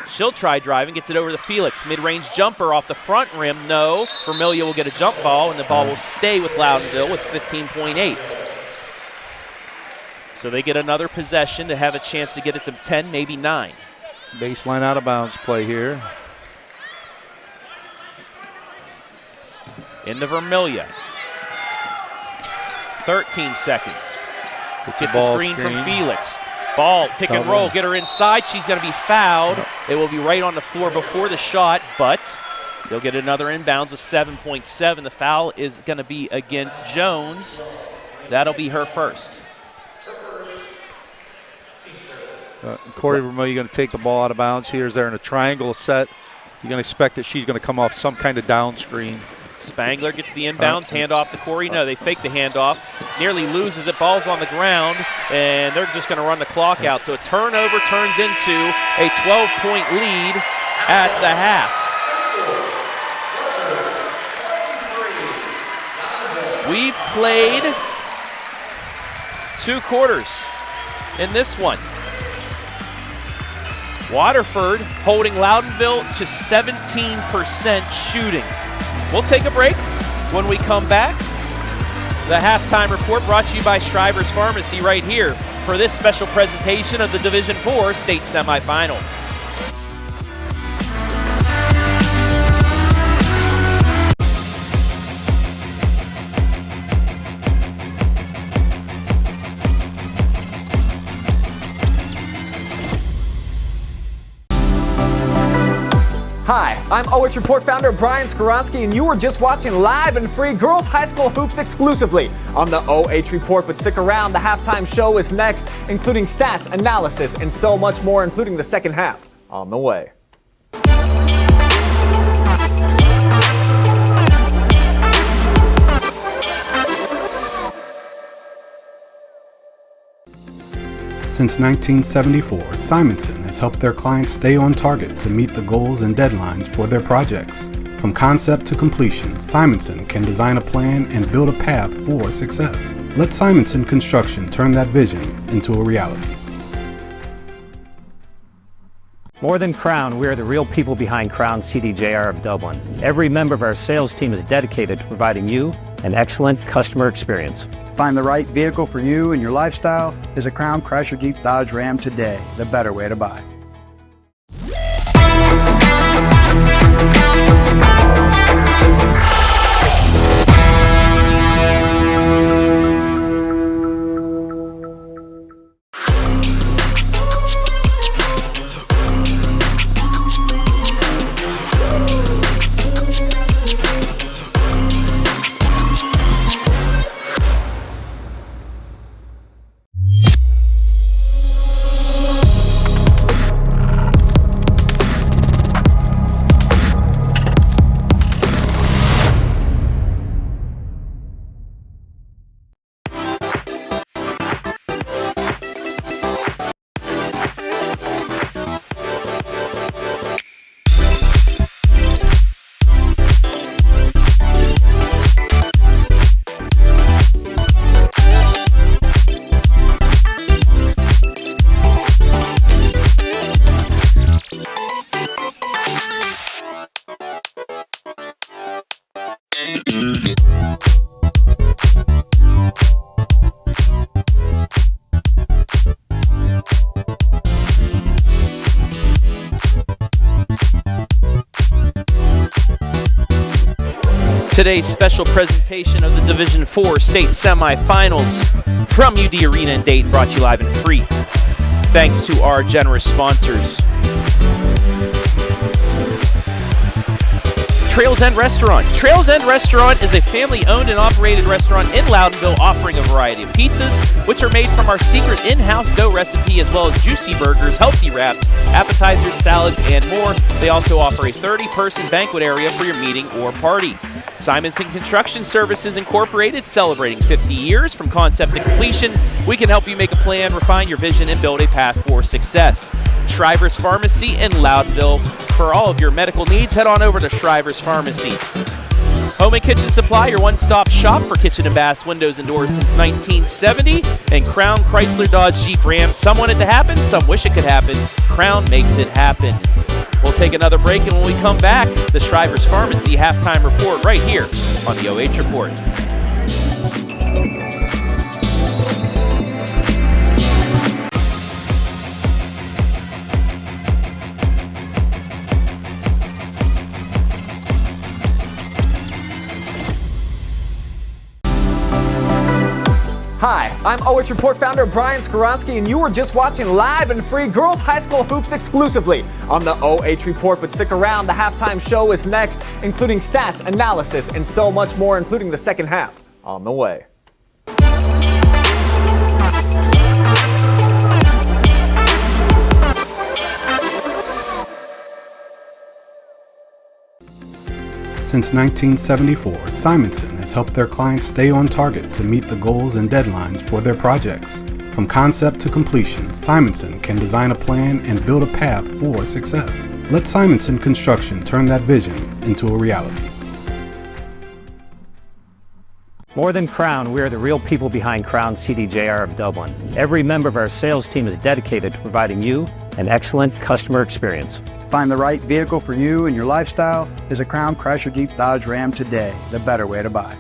She'll try driving, gets it over to Felix. Mid-range jumper off the front rim, no. Vermilya will get a jump ball, and the ball will stay with Loudonville with 15.8. So they get another possession to have a chance to get it to 10, maybe 9. Baseline out of bounds play here. Into Vermilya. 13 seconds. Gets a screen from Felix. Ball, pick and roll, get her inside. She's going to be fouled. It will be right on the floor before the shot, but they'll get another inbounds of 7.7. The foul is going to be against Jones. That'll be her first. Corri Vermilya going to take the ball out of bounds here. As they're in a triangle set, you're going to expect that she's going to come off some kind of down screen. Spangler gets the inbounds, handoff to Corri. No, they fake the handoff. Nearly loses it. Ball's on the ground, and they're just going to run the clock out. So a turnover turns into a 12-point lead at the half. We've played 2 quarters in this one. Waterford holding Loudonville to 17% shooting. We'll take a break. When we come back, the halftime report brought to you by SHRIVERS Pharmacy right here for this special presentation of the Division IV state semifinal. Hi, I'm OH Report founder Brian Skoronsky, and you are just watching live and free girls high school hoops exclusively on the OH Report. But stick around, the halftime show is next, including stats, analysis, and so much more, including the second half on the way. Since 1974, Simonson has helped their clients stay on target to meet the goals and deadlines for their projects. From concept to completion, Simonson can design a plan and build a path for success. Let Simonson Construction turn that vision into a reality. More than Crown, we are the real people behind Crown CDJR of Dublin. Every member of our sales team is dedicated to providing you an excellent customer experience. Find the right vehicle for you and your lifestyle. Is a Crown Chrysler Jeep Dodge Ram today, the better way to buy. Today's special presentation of the Division IV state semifinals from UD Arena in Dayton, brought to you live and free. Thanks to our generous sponsors. Trails End Restaurant. Trails End Restaurant is a family-owned and operated restaurant in Loudonville offering a variety of pizzas, which are made from our secret in-house dough recipe, as well as juicy burgers, healthy wraps, appetizers, salads, and more. They also offer a 30-person banquet area for your meeting or party. SIMONSON Construction Services Incorporated, celebrating 50 years from concept to completion. We can help you make a plan, refine your vision, and build a path for success. SHRIVERS Pharmacy in Loudonville. For all of your medical needs, head on over to SHRIVERS Pharmacy. Home and Kitchen Supply, your one-stop shop for kitchen and baths, windows, and doors since 1970. And Crown Chrysler Dodge Jeep Ram. Some want it to happen, some wish it could happen. Crown makes it happen. We'll take another break, and when we come back, the SHRIVERS Pharmacy halftime report right here on the OH Report. Hi, I'm OH Report founder Brian Skoronsky, and you were just watching live and free girls high school hoops exclusively on the OH Report. But stick around, the halftime show is next, including stats, analysis, and so much more, including the second half on the way. Since 1974, Simonson has helped their clients stay on target to meet the goals and deadlines for their projects. From concept to completion, Simonson can design a plan and build a path for success. Let Simonson Construction turn that vision into a reality. More than Crown, we are the real people behind Crown CDJR of Dublin. Every member of our sales team is dedicated to providing you an excellent customer experience. Find the right vehicle for you and your lifestyle is a Crown Chrysler Jeep Dodge Ram today, the better way to buy.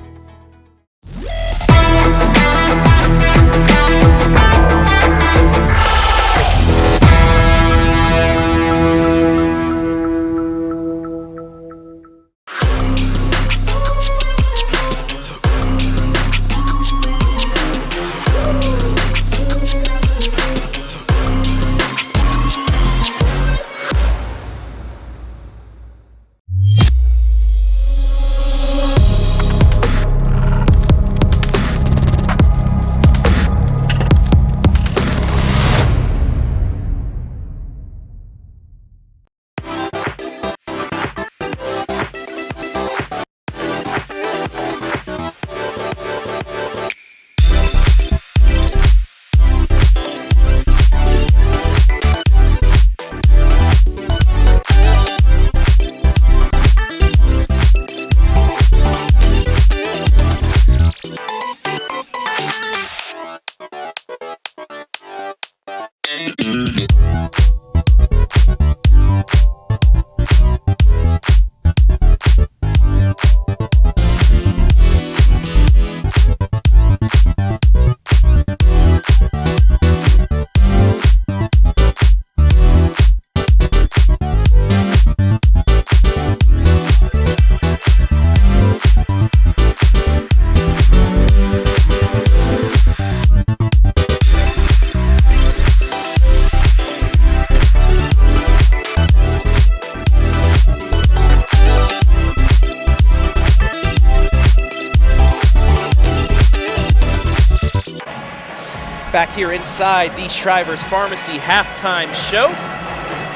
Back here inside the SHRIVERS Pharmacy halftime show,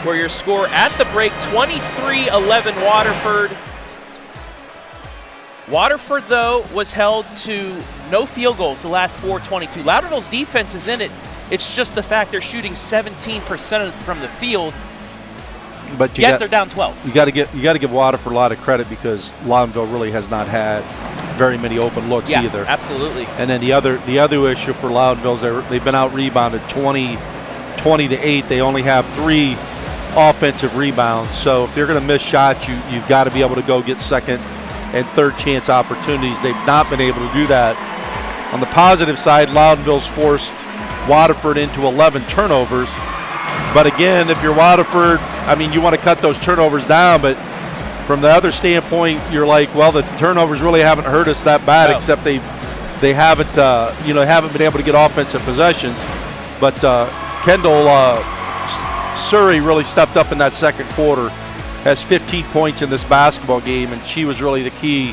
where your score at the break, 23-11 Waterford. Waterford, though, was held to no field goals the last 4:22. Loudonville's defense is in it. It's just the fact they're shooting 17% from the field, but they're down 12. You got to give Waterford a lot of credit, because Loudonville really has not had very many open looks either. Absolutely. And then the other issue for Loudonville is they've been out rebounded 20-8. They only have 3 offensive rebounds. So if they're going to miss shots, you've got to be able to go get second and third chance opportunities. They've not been able to do that. On the positive side, Loudonville's forced Waterford into 11 turnovers. But again, if you're Waterford, I mean, you want to cut those turnovers down, but from the other standpoint, you're like, well, the turnovers really haven't hurt us that bad, except they haven't haven't been able to get offensive possessions. But Kendall Surrey really stepped up in that second quarter, has 15 points in this basketball game, and she was really the key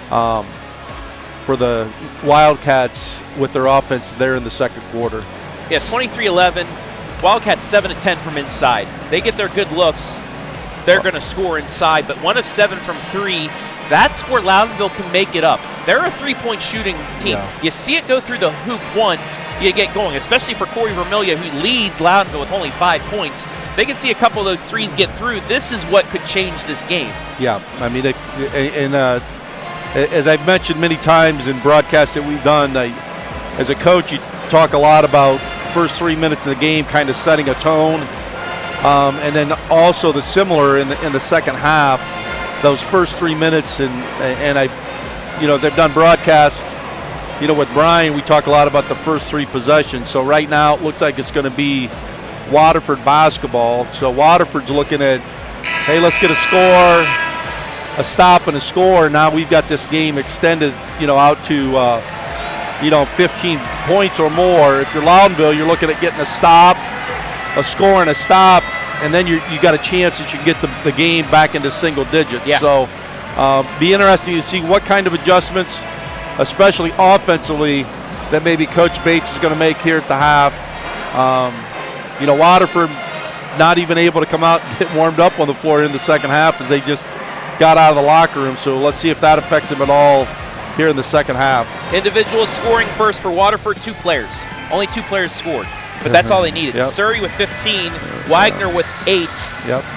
for the Wildcats with their offense there in the second quarter. Yeah, 23-11. Wildcats 7 of 10 from inside. They get their good looks. They're going to score inside, but 1 of 7 from 3. That's where Loudonville can make it up. They're a three-point shooting team. Yeah. You see it go through the hoop once, you get going, especially for Corri Vermilya, who leads Loudonville with only 5 points. They can see a couple of those threes get through. This is what could change this game. Yeah, I mean, as I've mentioned many times in broadcasts that we've done, as a coach, you talk a lot about first 3 minutes of the game kind of setting a tone. And then also the similar in the second half, those first 3 minutes, and I, as I've done broadcasts, with Brian, we talk a lot about the first 3 possessions. So right now it looks like it's going to be Waterford basketball. So Waterford's looking at, hey, let's get a score, a stop and a score. Now we've got this game extended, out to 15 points or more. If you're Loudonville, you're looking at getting a stop, a score and a stop, and then you got a chance that you can get the game back into single digits. Yeah. So be interesting to see what kind of adjustments, especially offensively, that maybe Coach Bates is going to make here at the half. Waterford not even able to come out and get warmed up on the floor in the second half as they just got out of the locker room. So let's see if that affects them at all here in the second half. Individual scoring first for Waterford, 2 players. Only 2 players scored, but that's all they needed. Yep. Surrey with 15, Wagner with 8,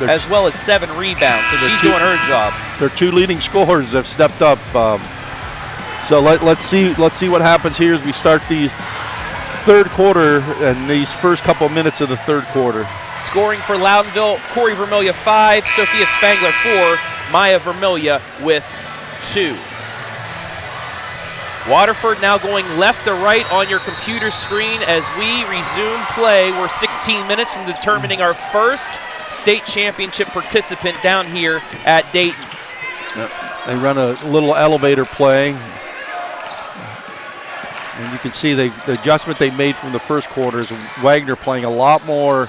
as well as 7 rebounds. So she's doing her job. Their 2 leading scorers have stepped up. So let's see what happens here as we start these third quarter and these first couple minutes of the third quarter. Scoring for Loudonville, Corri Vermilya 5, Sophia Spangler 4, Maya Vermilya with 2. Waterford now going left to right on your computer screen as we resume play. We're 16 minutes from determining our first state championship participant down here at Dayton. They run a little elevator play. And you can see the adjustment they made from the first quarter is Wagner playing a lot more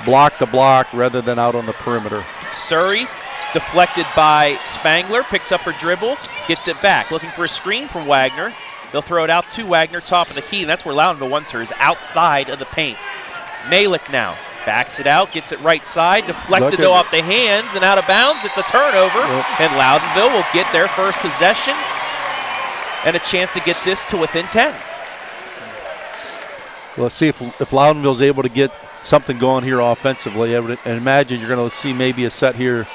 block to block rather than out on the perimeter. Surrey deflected by Spangler, picks up her dribble, gets it back. Looking for a screen from Wagner. They'll throw it out to Wagner, top of the key, and that's where Loudonville wants her, is outside of the paint. Malik now backs it out, gets it right side, deflected though off the hands and out of bounds. It's a turnover, and Loudonville will get their first possession and a chance to get this to within 10. Let's see if Loudonville's able to get something going here offensively. I would imagine you're going to see maybe a set here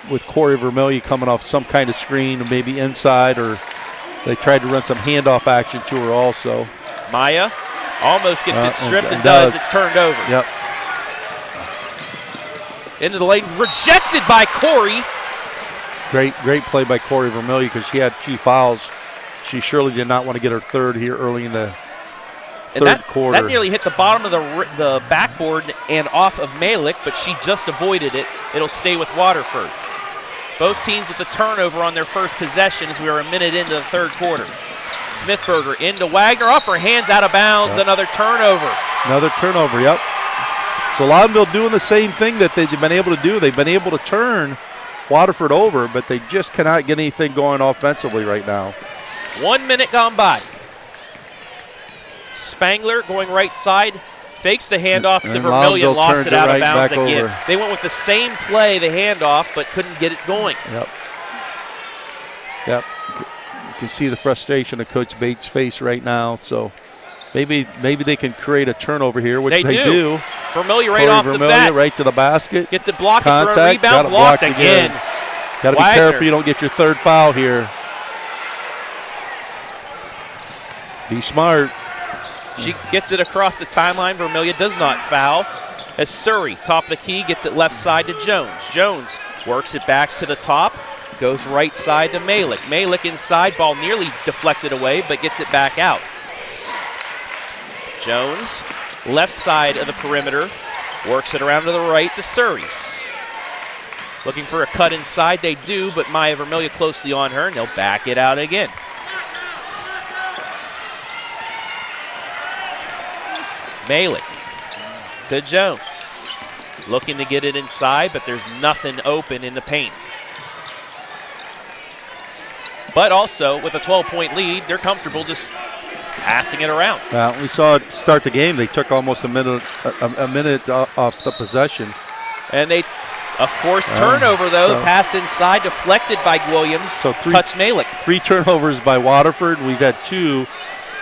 with Corri Vermilya coming off some kind of screen, or maybe inside, or they tried to run some handoff action to her also. Maya almost gets it stripped and does. It's turned over. Yep. Into the lane, rejected by Corri. Great play by Corri Vermilya because she had 2 fouls. She surely did not want to get her third here early in the third quarter. That nearly hit the bottom of the backboard and off of Malik, but she just avoided it. It'll stay with Waterford. Both teams at the turnover on their first possession as we are a minute into the third quarter. Smithberger into Wagner, off her hands, out of bounds, another turnover. Another turnover, yep. So Loudonville doing the same thing that they've been able to do. They've been able to turn Waterford over, but they just cannot get anything going offensively right now. 1 minute gone by. Spangler going right side, fakes the handoff to Vermilya, lost it out of bounds again. They went with the same play, the handoff, but couldn't get it going. Yep. You can see the frustration of Coach Bates' face right now. So maybe they can create a turnover here, which they do. Vermilya right off the bat. Right to the basket. Gets it blocked. Contact, it's a rebound, blocked again. Got to be careful you don't get your third foul here. Be smart. She gets it across the timeline. Vermilya does not foul. As Surrey, top of the key, gets it left side to Jones. Jones works it back to the top. Goes right side to Malik. Malik inside, ball nearly deflected away, but gets it back out. Jones, left side of the perimeter, works it around to the right to Surrey. Looking for a cut inside, they do, but Maya Vermilya closely on her, and they'll back it out again. Malik to Jones. Looking to get it inside, but there's nothing open in the paint. But also, with a 12-point lead, they're comfortable just passing it around. We saw it start the game. They took almost a minute off the possession. And a forced turnover, though. The pass inside, deflected by Williams. So touched Malik. 3 turnovers by Waterford. We've had 2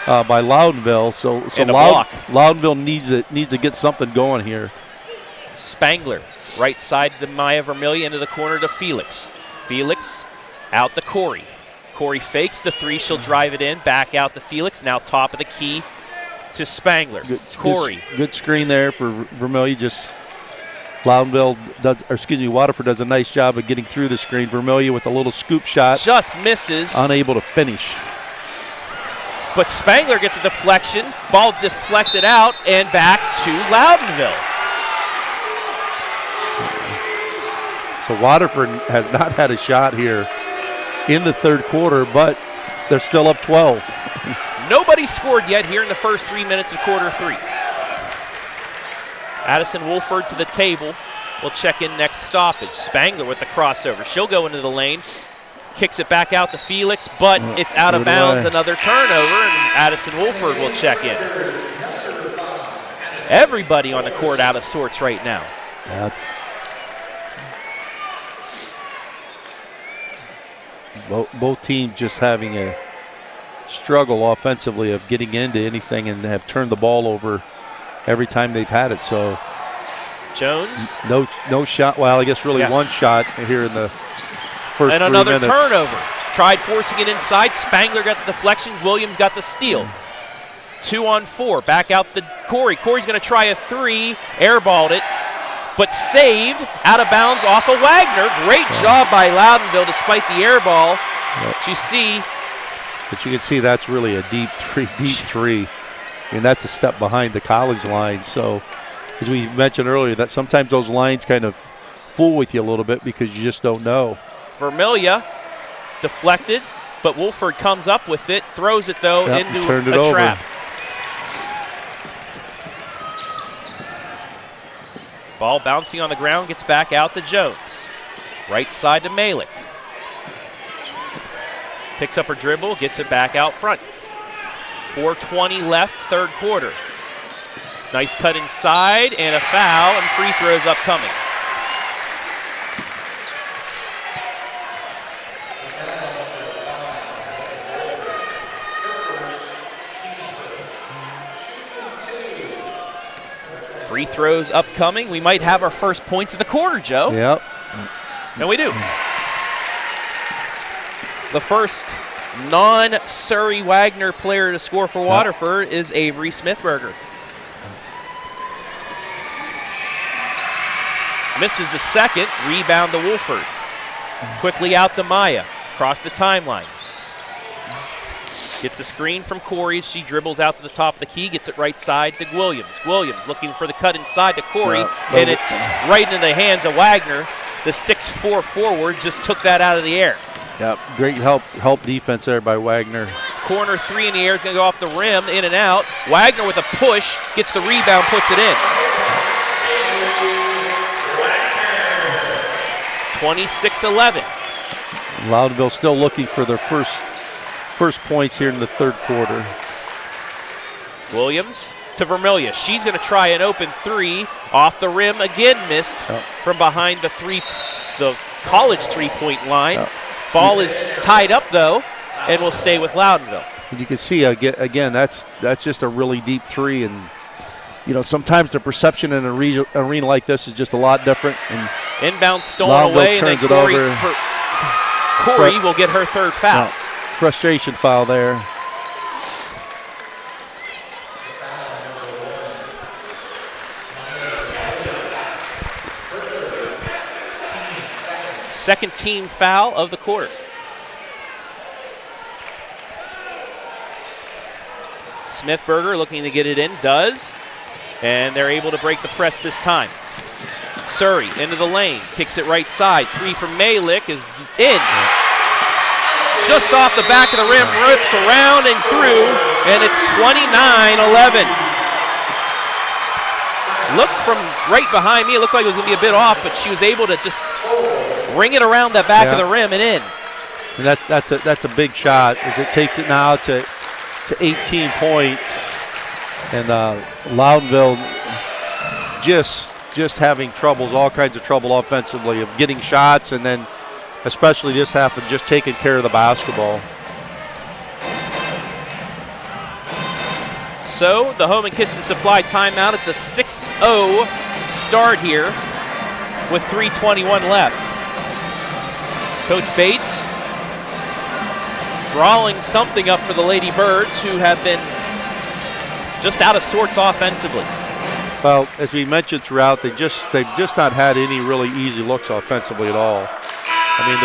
by Loudonville. So and a block. Loudonville needs to get something going here. Spangler, right side to Maya Vermilya, into the corner to Felix. Felix out to Corri. Corri fakes the 3. She'll drive it in. Back out to Felix. Now top of the key to Spangler. Corri. Good screen there for Vermilya. Just Waterford does a nice job of getting through the screen. Vermilya with a little scoop shot. Just misses. Unable to finish. But Spangler gets a deflection. Ball deflected out and back to Loudonville. So Waterford has not had a shot here in the third quarter, but they're still up 12. Nobody scored yet here in the first 3 minutes of quarter 3. Addison Wolford to the table. We'll check in next stoppage. Spangler with the crossover. She'll go into the lane. Kicks it back out to Felix, but it's out of bounds. Another turnover, and Addison Wolford will check in. Everybody on the court out of sorts right now. Both teams just having a struggle offensively of getting into anything and have turned the ball over every time they've had it. So Jones. No shot. Well, I guess really one shot here in the first 3 minutes. And another turnover. Tried forcing it inside. Spangler got the deflection. Williams got the steal. 2 on 4. Back out to Corri. Corri's going to try a 3. Airballed it, but saved out of bounds off of Wagner. Great job by Loudonville despite the air ball. But you can see that's really a deep three. I mean, that's a step behind the college line. So as we mentioned earlier, that sometimes those lines kind of fool with you a little bit because you just don't know. Vermilya deflected, but Wolford comes up with it, throws it though into a trap. Ball bouncing on the ground, gets back out to Jones. Right side to Malik. Picks up her dribble, gets it back out front. 4:20 left, third quarter. Nice cut inside and a foul, and free throws upcoming. Free throws upcoming. We might have our first points of the quarter, Joe. Yep. And we do. The first non-Surrey Wagner player to score for Waterford is Avery Smithberger. Misses the second. Rebound to Wolford. Quickly out to Maya. Across the timeline. Gets a screen from Corri. She dribbles out to the top of the key. Gets it right side to Williams. Williams looking for the cut inside to Corri. And it's right into the hands of Wagner. The 6'4" forward just took that out of the air. Yep, great help defense there by Wagner. Corner 3 in the air is going to go off the rim, in and out. Wagner with a push, gets the rebound, puts it in. 26-11. Loudonville still looking for their first points here in the third quarter. Williams to Vermilya. She's going to try an open 3. Off the rim, again missed from behind the college three-point line. Ball is tied up, though, and will stay with Loudonville. And you can see, again, that's just a really deep 3. And, you know, sometimes the perception in an arena like this is just a lot different. And inbound stolen away, and then Corri will get her third foul. Frustration foul there. Second team foul of the quarter. Smithberger looking to get it in, does. And they're able to break the press this time. Surrey into the lane, kicks it right side. 3 from Malik is in. Just off the back of the rim, rips around and through, and it's 29-11. Looked from right behind me, it looked like it was going to be a bit off, but she was able to just ring it around the back of the rim and in. And that's a big shot, as it takes it now to 18 points. And Loudonville just having troubles, all kinds of trouble offensively, of getting shots, and then especially this half of just taking care of the basketball. So the Home and Kitchen Supply timeout. It's a 6-0 start here with 3:21 left. Coach Bates drawing something up for the Lady Birds, who have been just out of sorts offensively. Well, as we mentioned throughout, they've just not had any really easy looks offensively at all. I mean,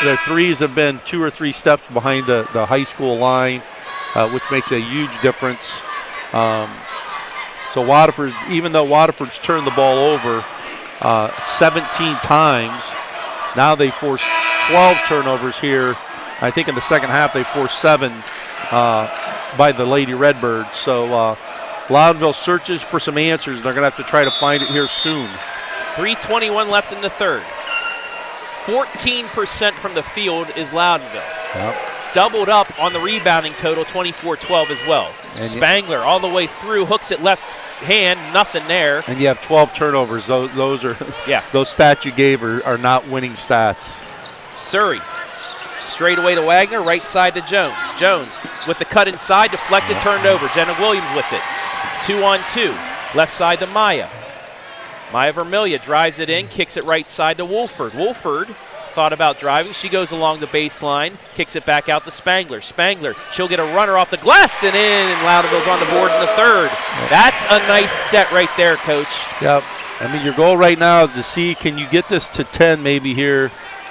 their threes have been 2 or 3 steps behind the high school line, which makes a huge difference. So Waterford, even though Waterford's turned the ball over 17 times, now they forced 12 turnovers here. I think in the second half they forced 7 by the Lady Redbirds. So Loudonville searches for some answers, and they're going to have to try to find it here soon. 3:21 left in the third. 14% from the field is Loudonville. Yep. Doubled up on the rebounding total, 24-12 as well. And Spangler all the way through, hooks it left hand, nothing there. And you have 12 turnovers. Those are those stats you gave are not winning stats. Surrey straight away to Wagner, right side to Jones. Jones with the cut inside, deflected, turned over. Jenna Williams with it. 2-on-2, left side to Maya. Maya Vermilya drives it in, kicks it right side to Wolford. Wolford thought about driving. She goes along the baseline, kicks it back out to Spangler. Spangler, she'll get a runner off the glass and in, and Loudonville's on the board in the third. That's a nice set right there, Coach. Yep. I mean, your goal right now is to see, can you get this to 10 maybe here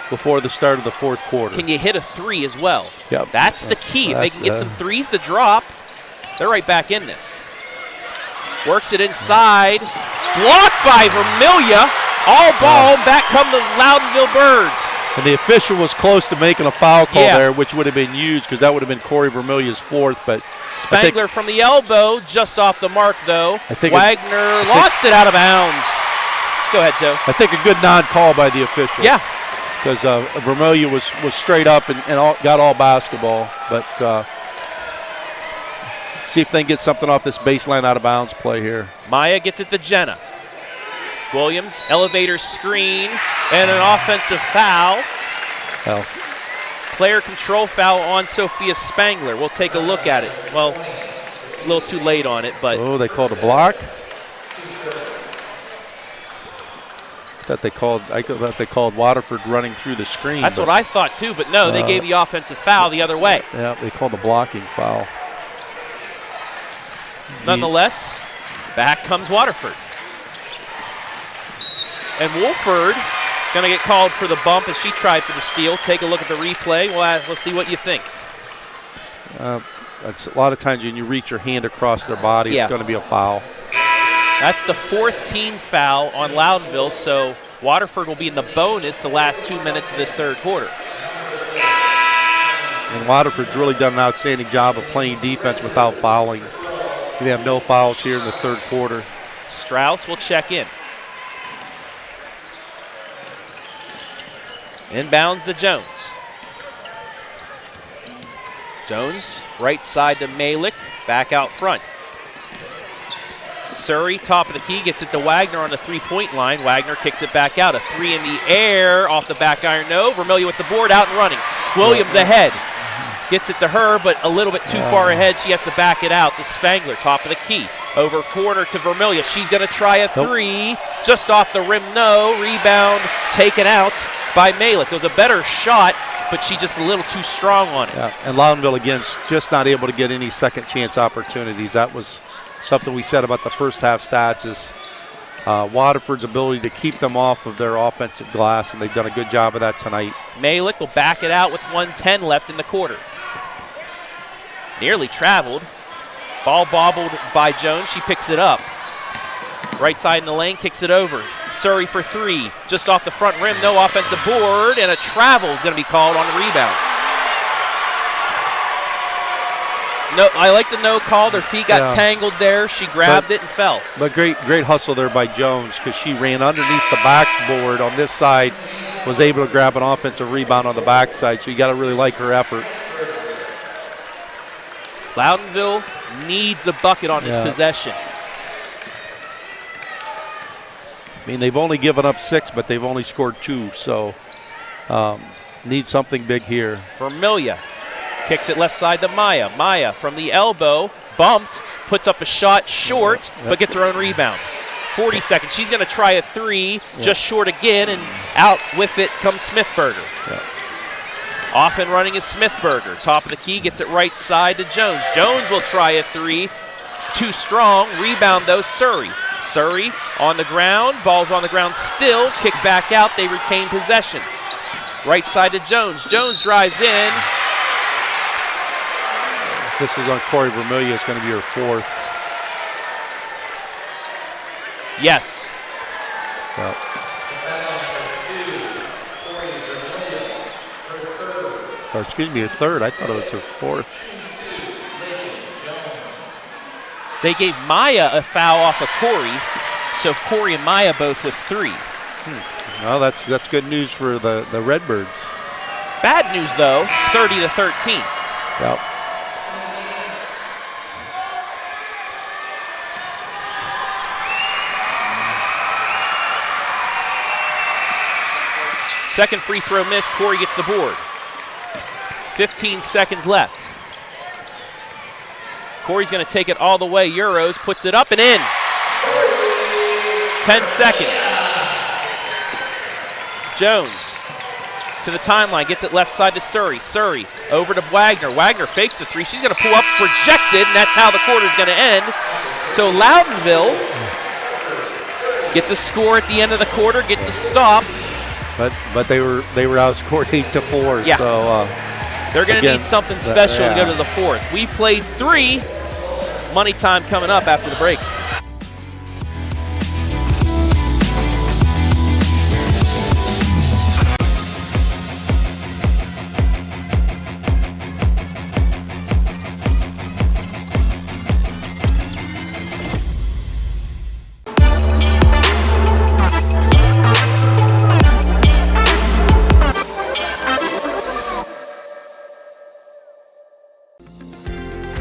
before the start of the fourth quarter? Can you hit a 3 as well? Yep. That's the key. If they can get some 3s to drop, they're right back in this. Works it inside. Blocked by Vermilya. All ball, back come the Loudonville Birds. And the official was close to making a foul call there, which would have been huge because that would have been Corri Vermilya's 4th. But Spangler from the elbow, just off the mark though. Wagner lost it out of bounds. Go ahead, Joe. I think a good non-call by the official. Yeah. Because Vermilya was straight up and got all basketball. But see if they can get something off this baseline out of bounds play here. Maya gets it to Jenna. Williams, elevator screen, and an offensive foul. Well, player control foul on Sophia Spangler. We'll take a look at it. Well, a little too late on it, but. Oh, they called a block? I thought they called Waterford running through the screen. That's what I thought too, but no, they gave the offensive foul the other way. Yeah, they called a blocking foul. Nonetheless, back comes Waterford. And Wolford going to get called for the bump as she tried for the steal. Take a look at the replay. We'll see what you think. That's a lot of times when you reach your hand across their body, it's going to be a foul. That's the 4th team foul on Loudonville, so Waterford will be in the bonus the last 2 minutes of this third quarter. And Waterford's really done an outstanding job of playing defense without fouling. They have no fouls here in the third quarter. Strauss will check in. Inbounds to Jones. Jones, right side to Malik, back out front. Surrey, top of the key, gets it to Wagner on the three-point line. Wagner kicks it back out. A 3 in the air, off the back iron, no. Vermilya with the board, out and running. Williams ahead. Gets it to her, but a little bit too far ahead. She has to back it out to Spangler, top of the key. Over corner to Vermilya. She's going to try a 3. Just off the rim, no. Rebound taken out by Malik. It was a better shot, but she just a little too strong on it. Yeah, and Loudonville, again, just not able to get any second chance opportunities. That was something we said about the first half stats is Waterford's ability to keep them off of their offensive glass, and they've done a good job of that tonight. Malik will back it out with 1:10 left in the quarter. Nearly traveled. Ball bobbled by Jones. She picks it up. Right side in the lane, kicks it over. Surrey for three. Just off the front rim, no offensive board, and a travel is going to be called on the rebound. No, I like the no call. Their feet got tangled there. She grabbed it and fell. But great hustle there by Jones, because she ran underneath the backboard on this side, was able to grab an offensive rebound on the backside. So you got to really like her effort. Loudonville needs a bucket on this possession. I mean, they've only given up 6, but they've only scored 2. So need something big here. Vermilya kicks it left side to Maya. Maya from the elbow, bumped, puts up a shot short, but gets her own rebound. 40 seconds. She's going to try a three, just short again, and out with it comes Smithberger. Off and running is Smithberger. Top of the key, gets it right side to Jones. Jones will try a three. Too strong. Rebound, though, Surrey. Surrey on the ground. Ball's on the ground still. Kick back out. They retain possession. Right side to Jones. Jones drives in. This is on Corri Vermilya. It's going to be her 4th. Yes. Yep. Or excuse me, her 3rd. I thought it was her 4th. They gave Maya a foul off of Corri, so Corri and Maya both with 3. Well, that's good news for the Redbirds. Bad news, though. It's 30-13. Yep. Second free throw miss. Corri gets the board. 15 seconds left. Corri's going to take it all the way. Euros puts it up and in. 10 seconds. Jones to the timeline, gets it left side to Surrey. Surrey over to Wagner. Wagner fakes the three. She's going to pull up, rejected, and that's how the quarter's going to end. So Loudonville gets a score at the end of the quarter, gets a stop. But they were outscored 8-4. Yeah. So they're going to need something special to go to the 4th. We played 3. Money time coming up after the break.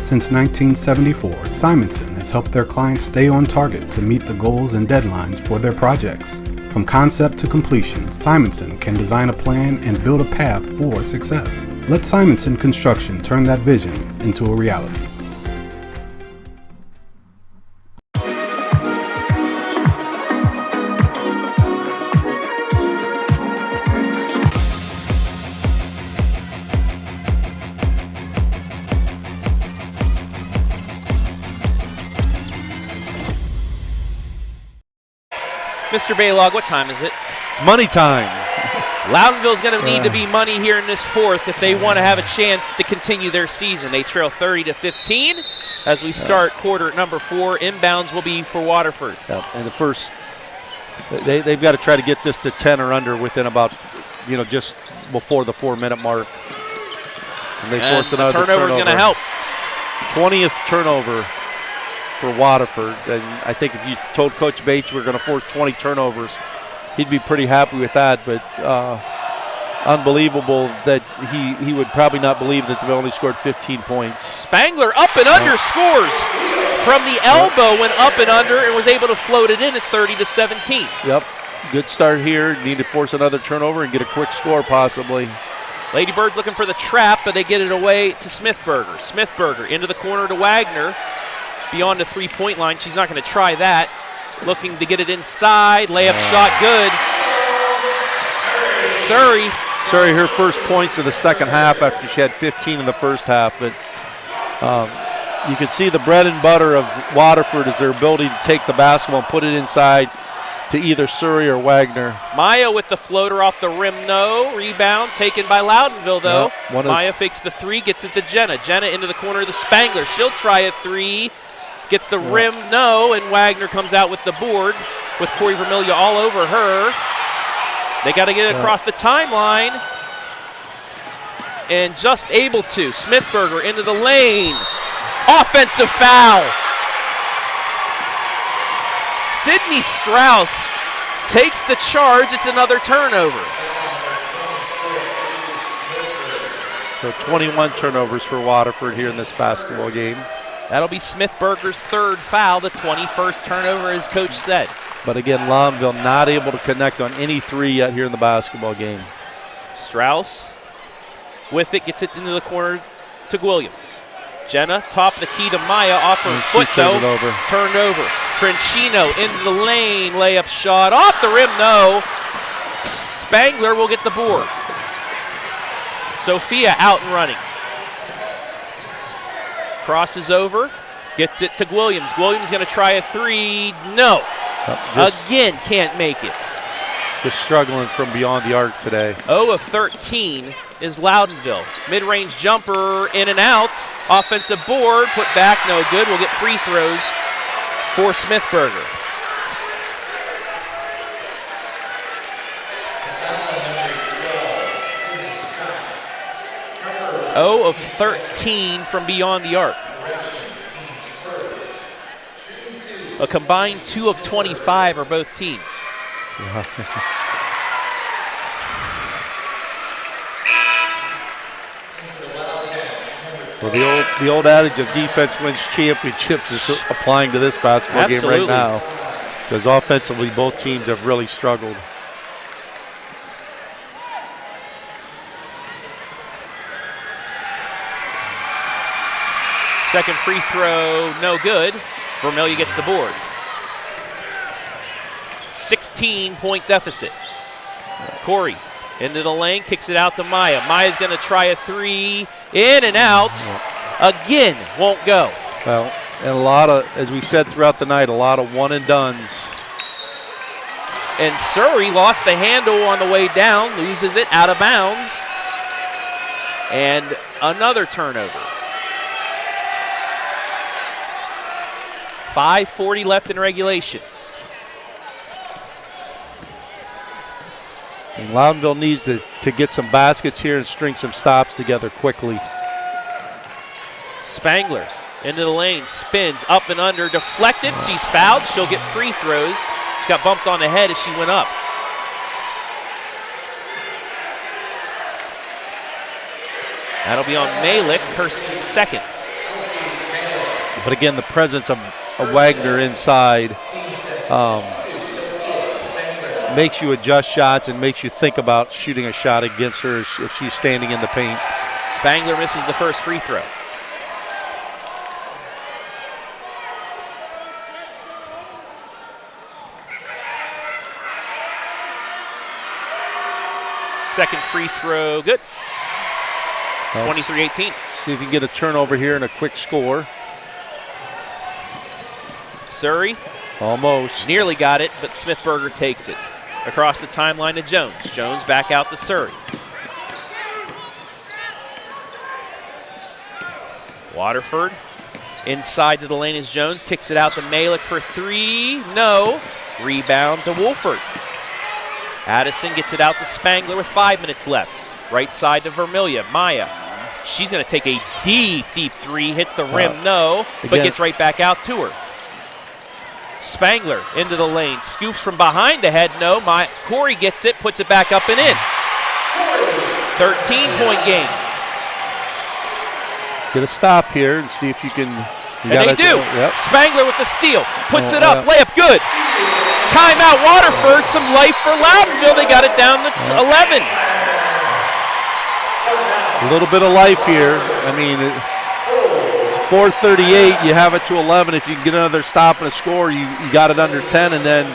Since 1974, Simonson has helped their clients stay on target to meet the goals and deadlines for their projects. From concept to completion, Simonson can design a plan and build a path for success. Let Simonson Construction turn that vision into a reality. Mr. Baylog, what time is it? It's money time. Loudonville's going to need to be money here in this 4th if they want to have a chance to continue their season. They trail 30-15 as we start quarter number 4. Inbounds will be for Waterford. Yep. And the first, they've got to try to get this to 10 or under within about, just before the 4-minute mark. And they force another turnover. Turnover is going to help. 20th turnover for Waterford, and I think if you told Coach Bates we're going to force 20 turnovers, he'd be pretty happy with that. But unbelievable that he would probably not believe that they've only scored 15 points. Spangler up and under scores from the elbow, went up and under and was able to float it in. It's 30-17. Yep, good start here. Need to force another turnover and get a quick score possibly. Lady Birds looking for the trap, but they get it away to Smithberger. Smithberger into the corner to Wagner. Beyond the three-point line. She's not going to try that. Looking to get it inside. Layup shot good. Surrey, her first points of the second half after she had 15 in the first half. But you can see the bread and butter of Waterford is their ability to take the basketball and put it inside to either Surrey or Wagner. Maya with the floater off the rim, no. Rebound taken by Loudonville, though. Maya fakes the three, gets it to Jenna. Jenna into the corner of the Spangler. She'll try a three. Gets the rim, no, and Wagner comes out with the board with Corri Vermilya all over her. They got to get it across the timeline. And just able to. Smithberger into the lane. Offensive foul. Sydney Strauss takes the charge. It's another turnover. So 21 turnovers for Waterford here in this basketball game. That'll be Smithberger's third foul, the 21st turnover, as Coach said. But again, Loudonville not able to connect on any three yet here in the basketball game. Strauss with it, gets it into the corner to Williams. Jenna, top of the key to Maya, off her foot though. Turned over. Francino into the lane, layup shot, off the rim, no. Spangler will get the board. Sophia out and running. Crosses over, gets it to Williams. Williams going to try a three, no. Again, can't make it. Just struggling from beyond the arc today. 0 of 13 is Loudonville. Mid-range jumper, in and out. Offensive board, put back, no good. We'll get free throws for Smithberger. Of 13 from beyond the arc. A combined 2 of 25 are both teams. Well, the old adage of defense wins championships is applying to this basketball game right now, because offensively both teams have really struggled. Second free throw, no good. Vermilya gets the board. 16-point deficit. Corri into the lane, kicks it out to Maya. Maya's going to try a three, in and out. Again, won't go. Well, and a lot of, as we said throughout the night, a lot of one and dones. And Surrey lost the handle on the way down, loses it out of bounds. And another turnover. 5:40 left in regulation. And Loudonville needs to get some baskets here and string some stops together quickly. Spangler into the lane, spins up and under, deflected. She's fouled. She'll get free throws. She got bumped on the head as she went up. That'll be on Malik, her second. But again, the presence of Wagner inside makes you adjust shots and makes you think about shooting a shot against her if she's standing in the paint. Spangler misses the first free throw. Second free throw, good. 23-18. See if you can get a turnover here and a quick score. Surrey almost nearly got it, but Smithberger takes it. Across the timeline to Jones. Jones back out to Surrey. Waterford inside to the lane is Jones. Kicks it out to Malik for three. No. Rebound to Wolford. Addison gets it out to Spangler with 5 minutes left. Right side to Vermilya. Maya. She's going to take a deep, deep three. Hits the rim, no, but gets right back out to her. Spangler into the lane. Scoops from behind the head, no. Corri gets it, puts it back up and in. 13-point game. Get a stop here and see if you can. And they do. Yep. Spangler with the steal. Puts it up. Layup good. Timeout Waterford. Some life for Loudonville. They got it down to 11. A little bit of life here. I mean, 4:38, you have it to 11. If you can get another stop and a score, you got it under 10. And then,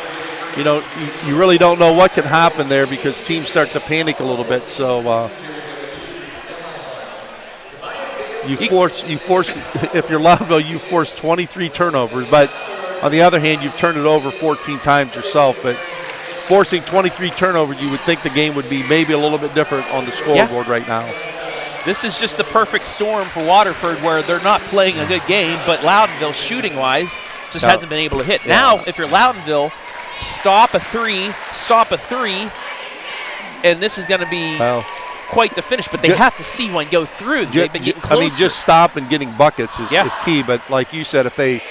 you really don't know what can happen there because teams start to panic a little bit. So you force, if you're Loudonville, you force 23 turnovers. But on the other hand, you've turned it over 14 times yourself. But forcing 23 turnovers, you would think the game would be maybe a little bit different on the scoreboard right now. This is just the perfect storm for Waterford, where they're not playing a good game, but Loudonville, shooting-wise, just hasn't been able to hit. Yeah. Now, if you're Loudonville, stop a three, and this is going to be quite the finish. But they have to see one go through. They've been getting closer. I mean, just stop and getting buckets is key. But like you said, if they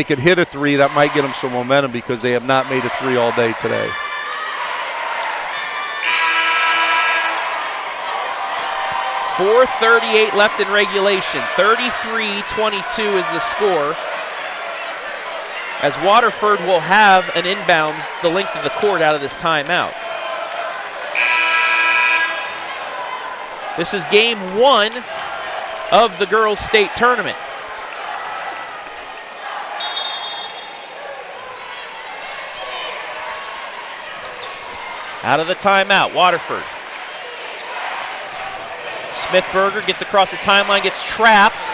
could hit a three, that might get them some momentum because they have not made a three all day today. .438 left in regulation. 33-22 is the score. As Waterford will have an inbounds the length of the court out of this timeout. This is game 1 of the girls' state tournament. Out of the timeout, Waterford. Smithberger gets across the timeline, gets trapped,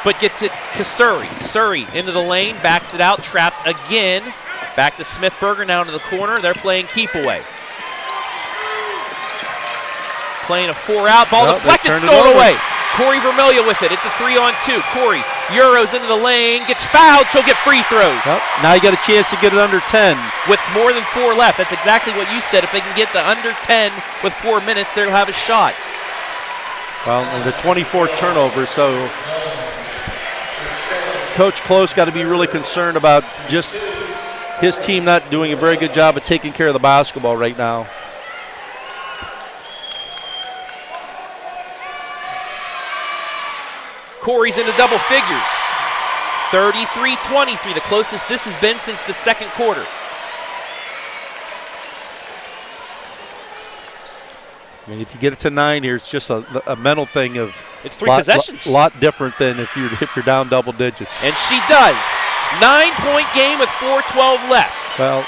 but gets it to Surrey. Surrey into the lane, backs it out, trapped again. Back to Smithberger, now into the corner. They're playing keep away. Playing a 4-out, ball deflected, stolen away. Corri Vermilya with it. It's a 3-on-2. Corri Euros into the lane, gets fouled, she'll get free throws. Now you got a chance to get it under 10. With more than 4 left. That's exactly what you said. If they can get the under 10 with 4 minutes, they'll have a shot. Well, and the 24 turnovers, so Coach Close got to be really concerned about just his team not doing a very good job of taking care of the basketball right now. Corey's into double figures. 33-23, the closest this has been since the second quarter. I mean, if you get it to 9 here, it's just a mental thing of it's 3 possessions. A lot different than if you're down double digits. And she does. 9-point game with 4:12 left. Well,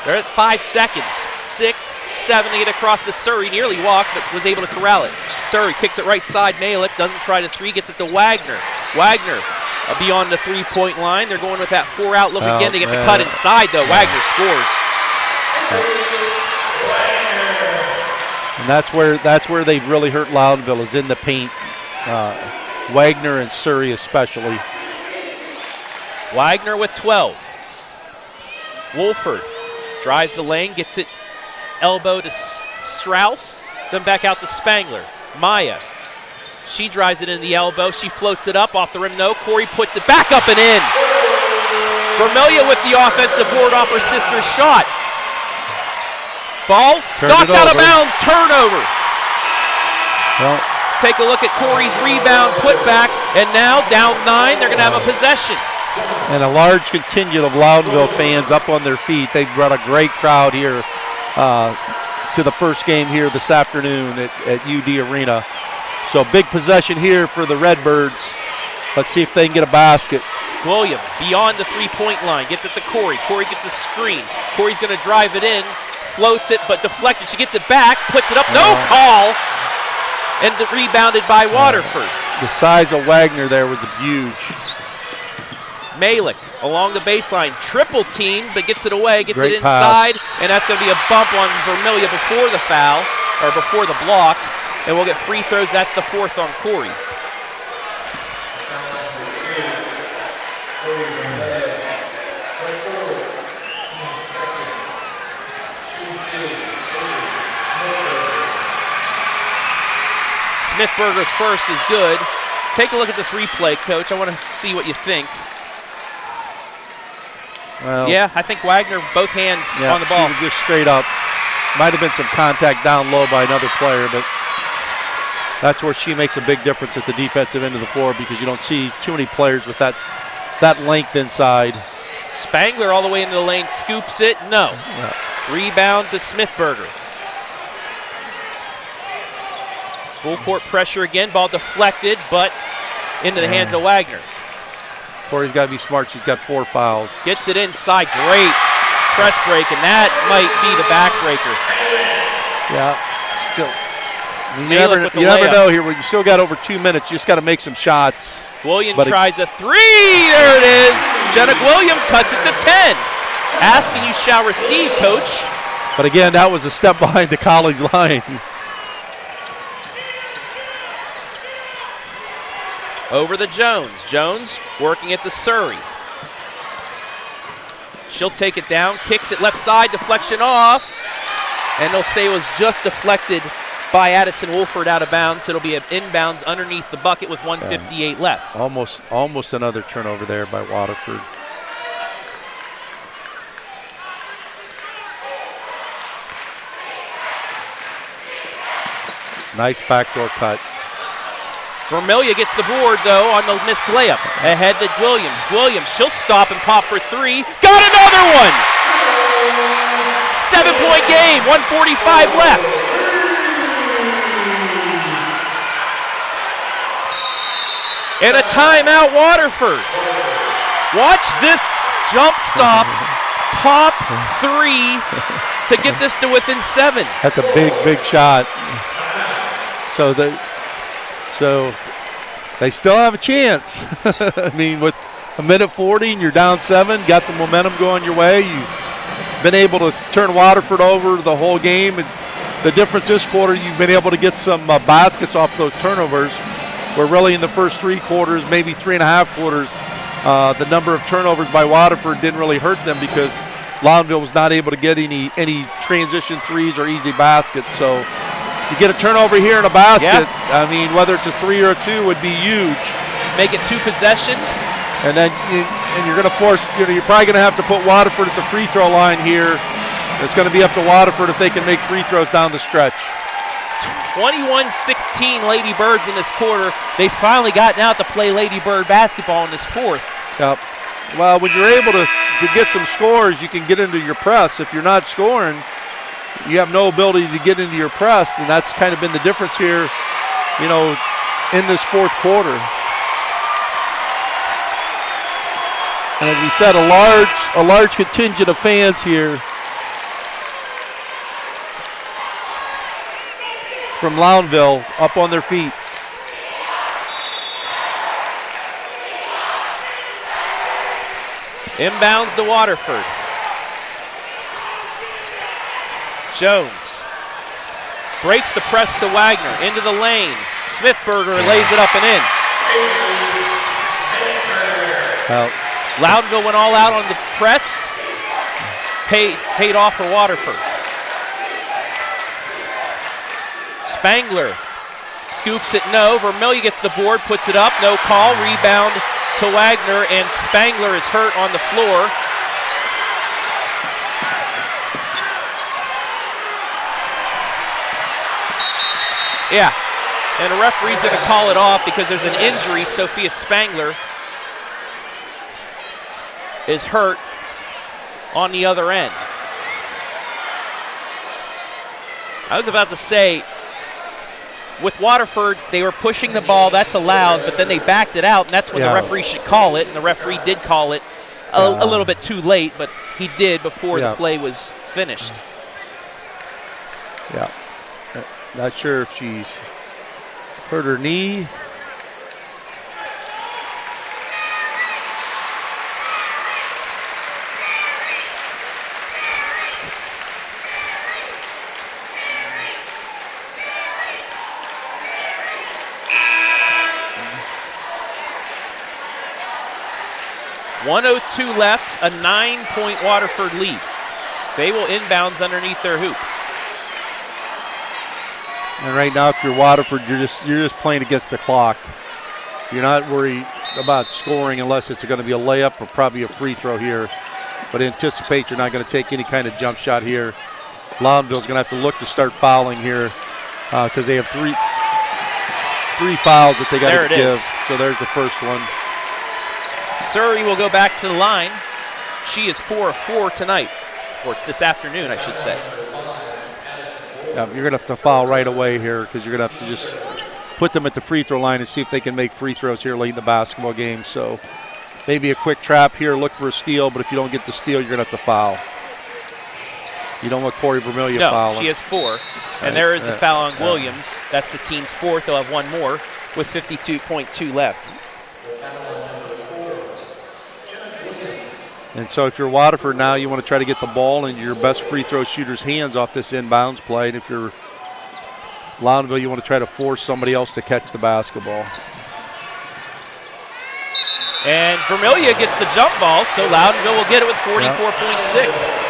they're at 5 seconds. 6, 7 to get across the Surrey. Nearly walked, but was able to corral it. Surrey kicks it right side. Malik doesn't try to 3, gets it to Wagner. Wagner beyond the 3-point line. They're going with that 4-out look again to get the cut inside, though. Wagner scores. And that's where they've really hurt Loudonville, is in the paint. Wagner and Surrey especially. Wagner with 12. Wolford drives the lane, gets it elbow to Strauss, then back out to Spangler. Maya. She drives it in the elbow. She floats it up off the rim. No, Corey puts it back up and in. Vermilya with the offensive board off her sister's shot. Ball knocked out of bounds. Turnover. Well, take a look at Corey's rebound, put back, and now down 9. They're going to have a possession. And a large contingent of Loudonville fans up on their feet. They've brought a great crowd here to the first game here this afternoon at UD Arena. So big possession here for the Redbirds. Let's see if they can get a basket. Williams beyond the 3-point line, gets it to Corey. Corey gets a screen. Corey's going to drive it in, floats it, but deflected. She gets it back, puts it up, no call, and rebounded by Waterford. The size of Wagner there was huge. Malik along the baseline, triple team, but gets it away, gets Great it inside, pass. and that's going to be a bump on Vermilya before the foul, or before the block, and we'll get free throws. That's the 4th on Corey. Smithberger's first is good. Take a look at this replay, Coach. I want to see what you think. Well, yeah, I think Wagner, both hands on the ball. She was just straight up. Might have been some contact down low by another player, but that's where she makes a big difference at the defensive end of the floor, because you don't see too many players with that length inside. Spangler all the way into the lane, scoops it, no. Yeah. Rebound to Smithberger. Full court pressure again, ball deflected, but into the hands of Wagner. Corey's got to be smart. She's got 4 fouls. Gets it inside, great press break, and that might be the backbreaker. Yeah, still. You never know here. You still got over 2 minutes. You just got to make some shots. Williams tries a 3. There it is. Jenna Williams cuts it to 10. Ask and you shall receive, Coach. But again, that was a step behind the college line. Over to Jones. Jones working at the Surrey. She'll take it down, kicks it left side, deflection off. And they'll say it was just deflected by Addison Wolford out of bounds. It'll be an inbounds underneath the bucket with 1:58 left. Almost another turnover there by Waterford. Nice backdoor cut. Vermilya gets the board, though, on the missed layup. Ahead to Williams. Williams, she'll stop and pop for three. Got another one! 7-point game, 1:45 left. And a timeout, Waterford. Watch this jump stop, pop three to get this to within 7. That's a big shot. So they still have a chance. I mean, with a minute 40 and you're down 7, got the momentum going your way. You've been able to turn Waterford over the whole game. And the difference this quarter, you've been able to get some baskets off those turnovers, where really in the first 3 quarters, maybe 3.5 quarters, the number of turnovers by Waterford didn't really hurt them because Loudonville was not able to get any transition threes or easy baskets. So you get a turnover here in a basket, I mean, whether it's a 3 or a 2 would be huge. Make it 2 possessions. And then you're going to force, you're probably going to have to put Waterford at the free throw line here. It's going to be up to Waterford if they can make free throws down the stretch. 21-16 Lady Birds in this quarter. They finally gotten out to play Lady Bird basketball in this 4th. Yep. Well, when you're able to get some scores, you can get into your press. If you're not scoring, you have no ability to get into your press, and that's kind of been the difference here, in this 4th quarter. And as we said, a large contingent of fans here from Loudonville up on their feet. Inbounds to Waterford. Jones breaks the press to Wagner, into the lane. Smithberger lays it up and in. Well, Loudonville went all out on the press. Paid off for Waterford. Spangler scoops it, no. Vermilya gets the board, puts it up, no call. Rebound to Wagner, and Spangler is hurt on the floor. Yeah, and the referee's going to call it off because there's an injury. Sophia Spangler is hurt on the other end. I was about to say, with Waterford, they were pushing the ball, that's allowed, but then they backed it out, and that's when the referee should call it, and the referee did call it a little bit too late, but he did before the play was finished. Yeah. Not sure if she's hurt her knee. .102 left, a 9-point Waterford lead. They will inbounds underneath their hoop. And right now, if you're Waterford, you're just playing against the clock. You're not worried about scoring unless it's going to be a layup or probably a free throw here. But anticipate you're not going to take any kind of jump shot here. Loudonville's going to have to look to start fouling here because they have three fouls that they got to give. So there's the first one. Surrey will go back to the line. She is 4 of 4 tonight, or this afternoon, I should say. Yeah, you're going to have to foul right away here because you're going to have to just put them at the free throw line and see if they can make free throws here late in the basketball game. So maybe a quick trap here, look for a steal, but if you don't get the steal, you're going to have to foul. You don't want Corri Vermilya fouling. No, she has 4. And there is the foul on Williams. That's the team's 4th. They'll have one more with 52.2 left. And so if you're Waterford now, you want to try to get the ball in your best free throw shooter's hands off this inbounds play. And if you're Loudonville, you want to try to force somebody else to catch the basketball. And Vermilya gets the jump ball, so Loudonville will get it with 44.6.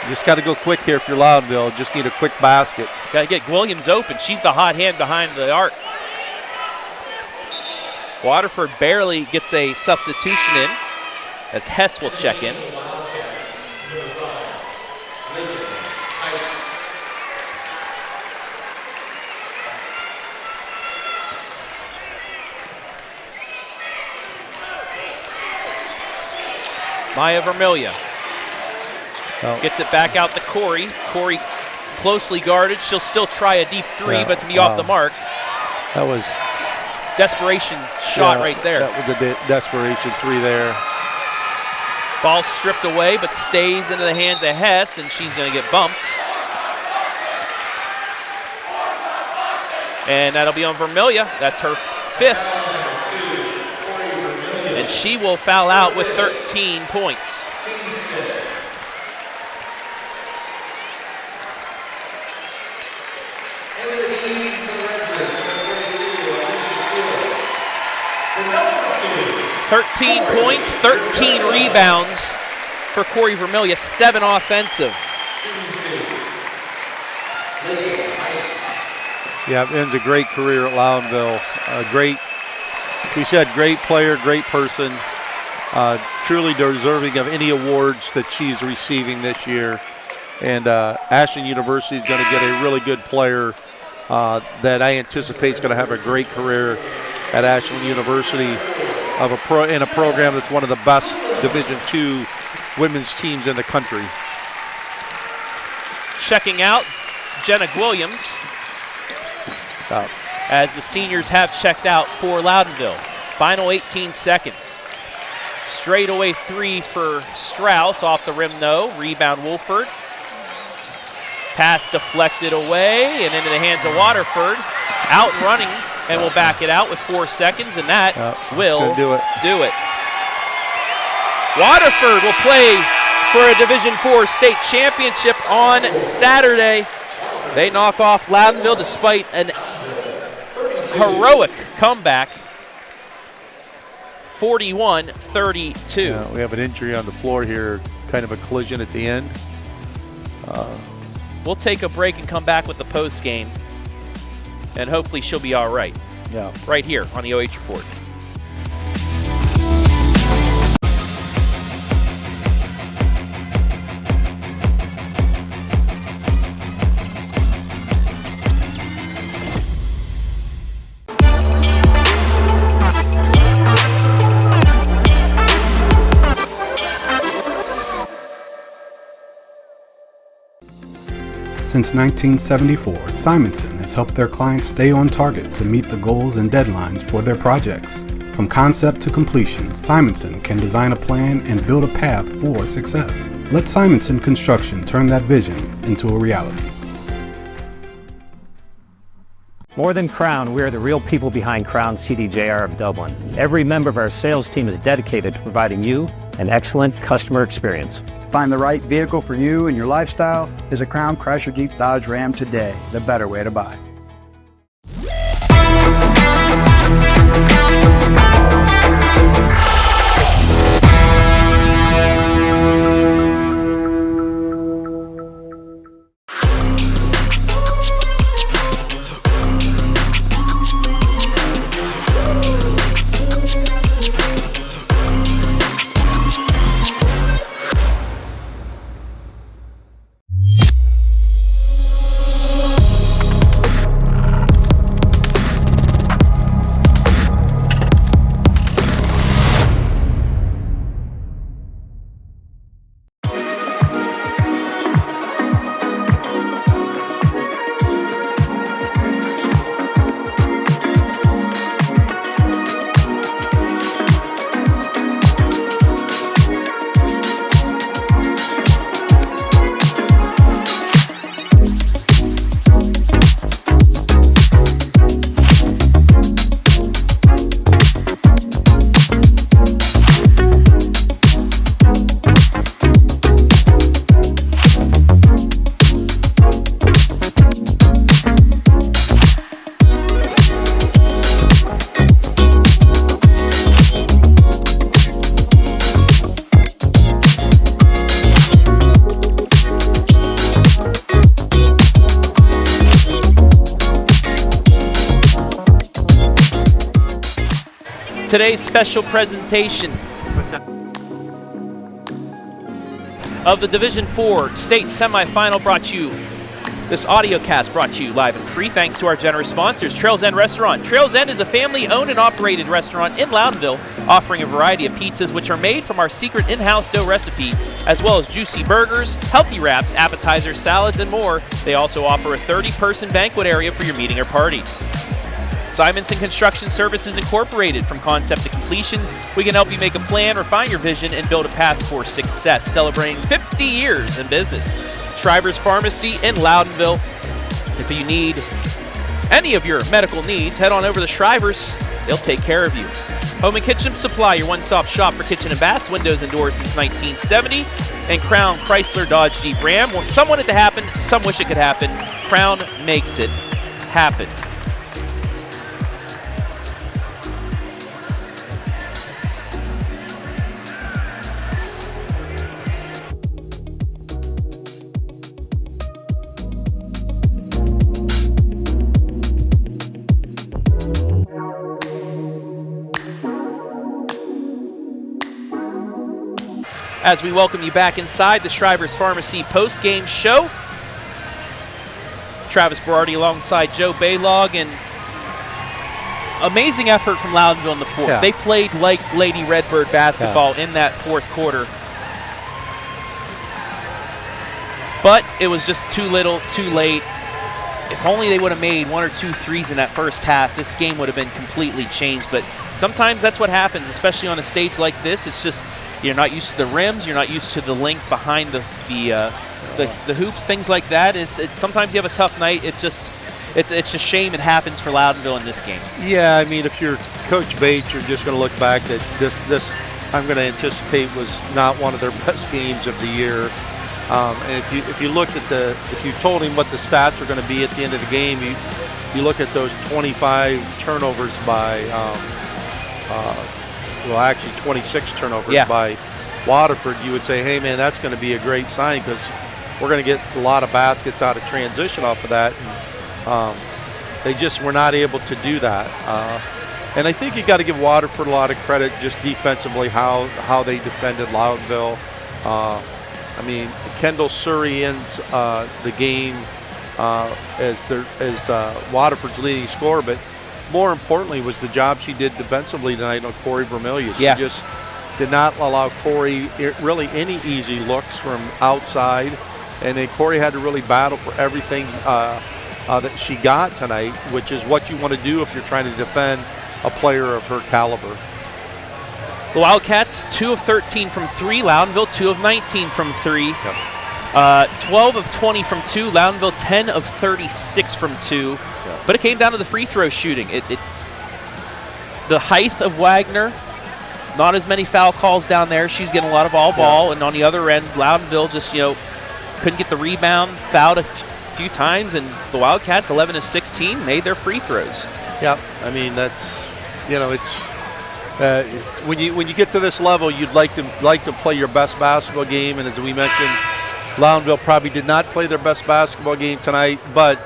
You just got to go quick here if you're Loudonville. Just need a quick basket. Got to get Williams open. She's the hot hand behind the arc. Waterford barely gets a substitution in as Hess will check in. Maya Vermilya gets it back out to Corri. Corri closely guarded. She'll still try a deep three, but to be off the mark. That was desperation shot right there. That was a desperation three there. Ball stripped away, but stays into the hands of Hess, and she's going to get bumped. And that'll be on Vermilya. That's her 5th. And she will foul out with 13 points. "13 points, 13 rebounds for Corri Vermilya, 7 offensive." Yeah, ends a great career at Loudonville. Great player, great person. Truly deserving of any awards that she's receiving this year. And Ashland University is going to get a really good player that I anticipate is going to have a great career at Ashland University in a program that's one of the best Division II women's teams in the country. Checking out, Jenna Williams, as the seniors have checked out for Loudonville. Final 18 seconds. Straightaway three for Strauss, off the rim, no. Rebound Wolford. Pass deflected away and into the hands of Waterford. Out and running, and we'll back it out with 4 seconds, and that will do it. Waterford will play for a Division IV state championship on Saturday. They knock off Loudonville despite an heroic comeback, 41-32. We have an injury on the floor here, kind of a collision at the end. We'll take a break and come back with the post game, and hopefully she'll be all right. Yeah. Right here on the OH Report. Since 1974, Simonson has helped their clients stay on target to meet the goals and deadlines for their projects. From concept to completion, Simonson can design a plan and build a path for success. Let Simonson Construction turn that vision into a reality. More than Crown, we are the real people behind Crown CDJR of Dublin. Every member of our sales team is dedicated to providing you an excellent customer experience. Find the right vehicle for you and your lifestyle is a Crown Chrysler Jeep Dodge Ram today, the better way to buy. Today's special presentation of the Division IV State Semifinal this audio cast brought to you live and free thanks to our generous sponsors, Trails End Restaurant. Trails End is a family-owned and operated restaurant in Loudonville, offering a variety of pizzas which are made from our secret in-house dough recipe, as well as juicy burgers, healthy wraps, appetizers, salads, and more. They also offer a 30-person banquet area for your meeting or party. SIMONSON Construction Services Incorporated. From concept to completion, we can help you make a plan, refine your vision, and build a path for success. Celebrating 50 years in business. SHRIVERS Pharmacy in Loudonville. If you need any of your medical needs, head on over to SHRIVERS. They'll take care of you. Home and Kitchen Supply, your one-stop shop for kitchen and baths, windows and doors since 1970. And Crown Chrysler Dodge Jeep Ram. Some want it to happen, some wish it could happen. Crown makes it happen. As we welcome you back inside the SHRIVERS Pharmacy post-game show. Travis Berardi alongside Joe Baylog, and amazing effort from Loudonville in the fourth. Yeah. They played like Lady Redbird basketball in that fourth quarter. But it was just too little, too late. If only they would have made 1 or 2 threes in that first half, this game would have been completely changed. But sometimes that's what happens, especially on a stage like this. It's just you're not used to the rims, you're not used to the length behind the hoops, things like that. Sometimes you have a tough night. It's a shame it happens for Loudonville in this game. Yeah, I mean, if you're Coach Bates, you're just going to look back that this I'm going to anticipate was not one of their best games of the year. And if you looked at if you told him what the stats are going to be at the end of the game, you look at those 25 turnovers by well, actually 26 turnovers by Waterford, you would say, hey, man, that's going to be a great sign because we're going to get a lot of baskets out of transition off of that. And, they just were not able to do that. And I think you got to give Waterford a lot of credit just defensively, how they defended Loudonville. I mean, Kendall Surrey ends the game as Waterford's leading scorer, but more importantly was the job she did defensively tonight on Corri Vermilya. She just did not allow Corri really any easy looks from outside, and then Corri had to really battle for everything that she got tonight, which is what you want to do if you're trying to defend a player of her caliber. The Wildcats, 2 of 13 from 3. Loudonville, 2 of 19 from 3. 12 of 20 from 2. Loudonville, 10 of 36 from 2. But it came down to the free throw shooting. The height of Wagner, not as many foul calls down there. She's getting a lot of ball. And on the other end, Loudonville just, couldn't get the rebound, fouled a few times, and the Wildcats, 11 of 16, made their free throws. Yeah, I mean, that's, it's when you get to this level, you'd like to play your best basketball game, and as we mentioned, Loudonville probably did not play their best basketball game tonight, but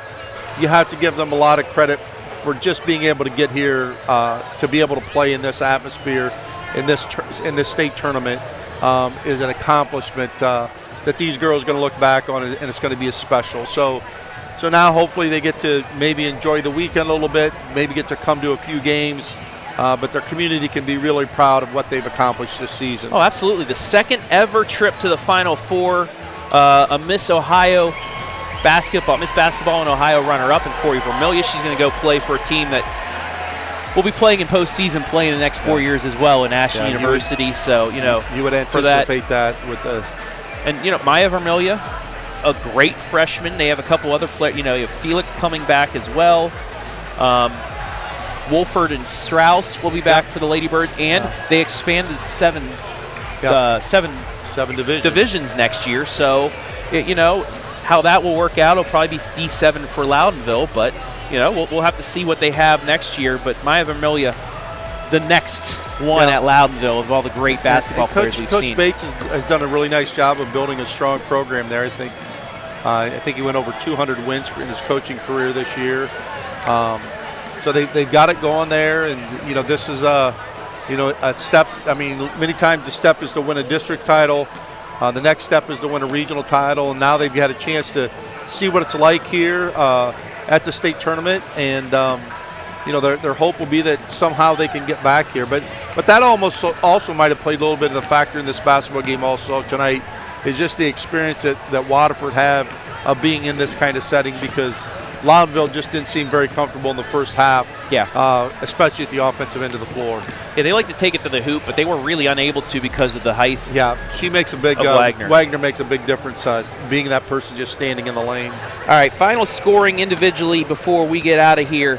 you have to give them a lot of credit for just being able to get here to be able to play in this atmosphere in this state tournament is an accomplishment that these girls are going to look back on, and it's going to be a special. So now hopefully they get to maybe enjoy the weekend a little bit, maybe get to come to a few games, but their community can be really proud of what they've accomplished this season. Oh, absolutely. The second ever trip to the Final Four, a Miss Basketball in Ohio runner-up in Corri Vermilya. She's going to go play for a team that will be playing in postseason play in the next 4 years as well in Ashland University. You would anticipate that with the... And, Maya Vermilya, a great freshman. They have a couple other players. You have Felix coming back as well. Wolford and Strauss will be back for the Lady Birds, and they expanded seven divisions next year. So, how that will work out, it'll probably be D7 for Loudonville, but, we'll have to see what they have next year. But Maya Vermilya, the next one at Loudonville of all the great basketball players we've seen. Coach Bates has done a really nice job of building a strong program there. I think he went over 200 wins in his coaching career this year. So they've got it going there, and this is a step. I mean, many times the step is to win a district title. The next step is to win a regional title, and now they've had a chance to see what it's like here at the state tournament. And their hope will be that somehow they can get back here. But that almost also might have played a little bit of the factor in this basketball game also tonight, is just the experience that Waterford have of being in this kind of setting, because Loudonville just didn't seem very comfortable in the first half, especially at the offensive end of the floor. Yeah, they like to take it to the hoop, but they were really unable to because of the height. Yeah, she makes a big Wagner. Wagner makes a big difference, being that person just standing in the lane. All right, final scoring individually before we get out of here.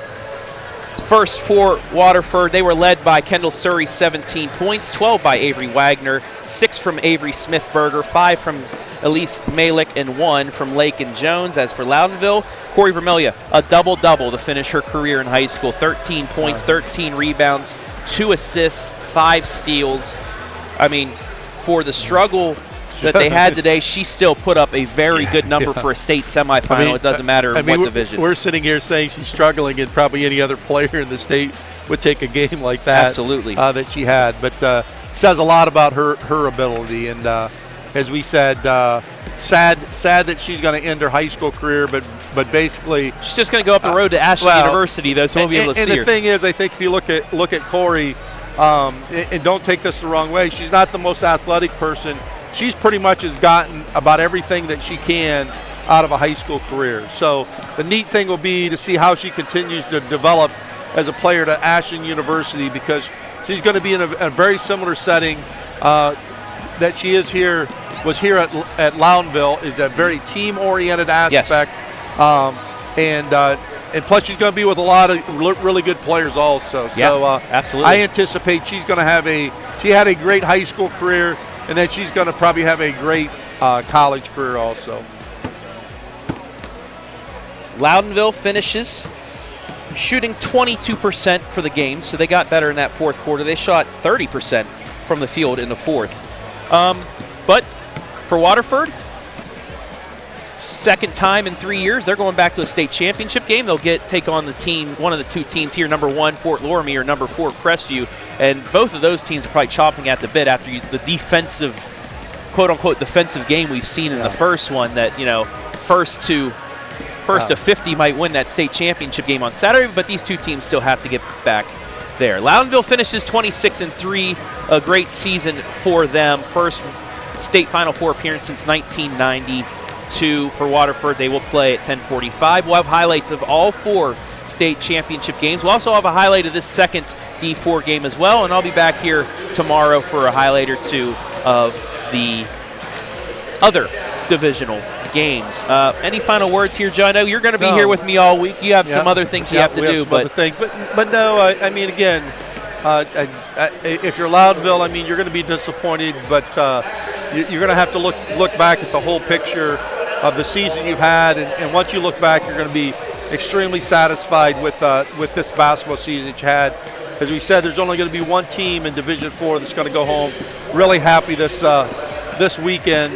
First for Waterford, they were led by Kendall Surrey, 17 points, 12 by Avery Wagner, 6 from Avery Smithberger, 5 from Elise Malik, and 1 from Lakin Jones. As for Loudonville, Corri Vermilya, a double-double to finish her career in high school, 13 points, 13 rebounds, 2 assists, 5 steals. I mean, for the struggle that they had today, she still put up a very good number for a state semifinal. It doesn't matter what division. We're sitting here saying she's struggling, and probably any other player in the state would take a game like that. Absolutely. That she had. But says a lot about her ability. And as we said, sad that she's going to end her high school career, but basically she's just going to go up the road to Ashland University, though, so we'll be able to see her. And the thing is, I think if you look at Corri, and don't take this the wrong way, she's not the most athletic person. She's pretty much has gotten about everything that she can out of a high school career. So the neat thing will be to see how she continues to develop as a player to Ashland University, because she's going to be in a very similar setting that she was here at Loudonville, is that very team-oriented aspect. Yes. And plus she's going to be with a lot of really good players also. So absolutely. I anticipate she's going to she had a great high school career, and then she's going to probably have a great college career also. Loudonville finishes shooting 22% for the game, so they got better in that fourth quarter. They shot 30% from the field in the fourth. But for Waterford, second time in 3 years, they're going back to a state championship game. They'll take on one of the two teams here, number 1 Fort Loramie or number 4 Crestview, and both of those teams are probably chomping at the bit after the defensive, quote-unquote defensive game we've seen in the first one. That first to 50 might win that state championship game on Saturday, but these two teams still have to get back there. Loudonville finishes 26-3, a great season for them. First state Final Four appearance since 1992 for Waterford. They will play at 10:45. We'll have highlights of all 4 state championship games. We'll also have a highlight of this second D4 game as well, and I'll be back here tomorrow for a highlight or two of the other divisional games. Any final words here, John? I know you're going to be here with me all week. You have some other things you have to do, but no. I mean, again, if you're Loudonville, I mean, you're going to be disappointed, but you're going to have to look back at the whole picture of the season you've had, and once you look back, you're going to be extremely satisfied with this basketball season that you had. As we said, there's only going to be one team in Division 4 that's going to go home really happy this weekend.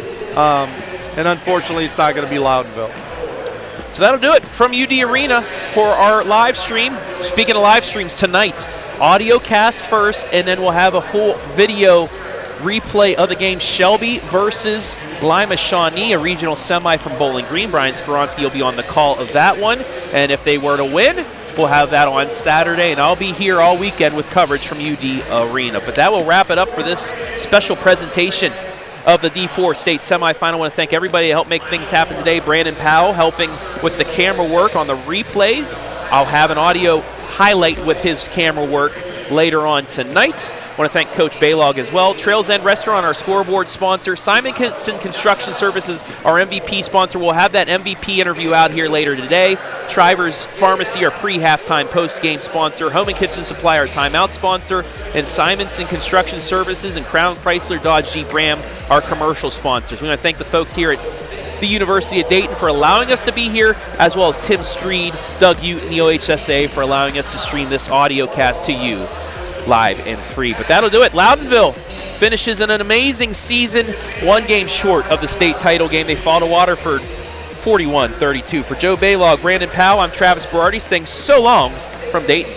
And unfortunately, it's not going to be Loudonville. So that'll do it from UD Arena for our live stream. Speaking of live streams, tonight, audio cast first, and then we'll have a full video replay of the game. Shelby versus Lima Shawnee, a regional semi from Bowling Green. Brian Skoronski will be on the call of that one. And if they were to win, we'll have that on Saturday. And I'll be here all weekend with coverage from UD Arena. But that will wrap it up for this special presentation of the D4 state semifinal. I want to thank everybody that helped make things happen today. Brandon Powell helping with the camera work on the replays. I'll have an audio highlight with his camera work later on tonight. I want to thank Coach Baylog as well. Trails End Restaurant, our scoreboard sponsor. Simonson Construction Services, our MVP sponsor. We'll have that MVP interview out here later today. SHRIVERS Pharmacy, our pre-halftime, post-game sponsor. Home and Kitchen Supply, our timeout sponsor. And Simonson Construction Services and Crown Chrysler Dodge Jeep Ram, our commercial sponsors. We want to thank the folks here at the University of Dayton for allowing us to be here, as well as Tim Streed, Doug Ute, and the OHSA for allowing us to stream this audio cast to you live and free. But that'll do it. Loudonville finishes in an amazing season, one game short of the state title game. They fall to Waterford 41-32. For Joe Baylog, Brandon Powell, I'm Travis Berardi saying so long from Dayton.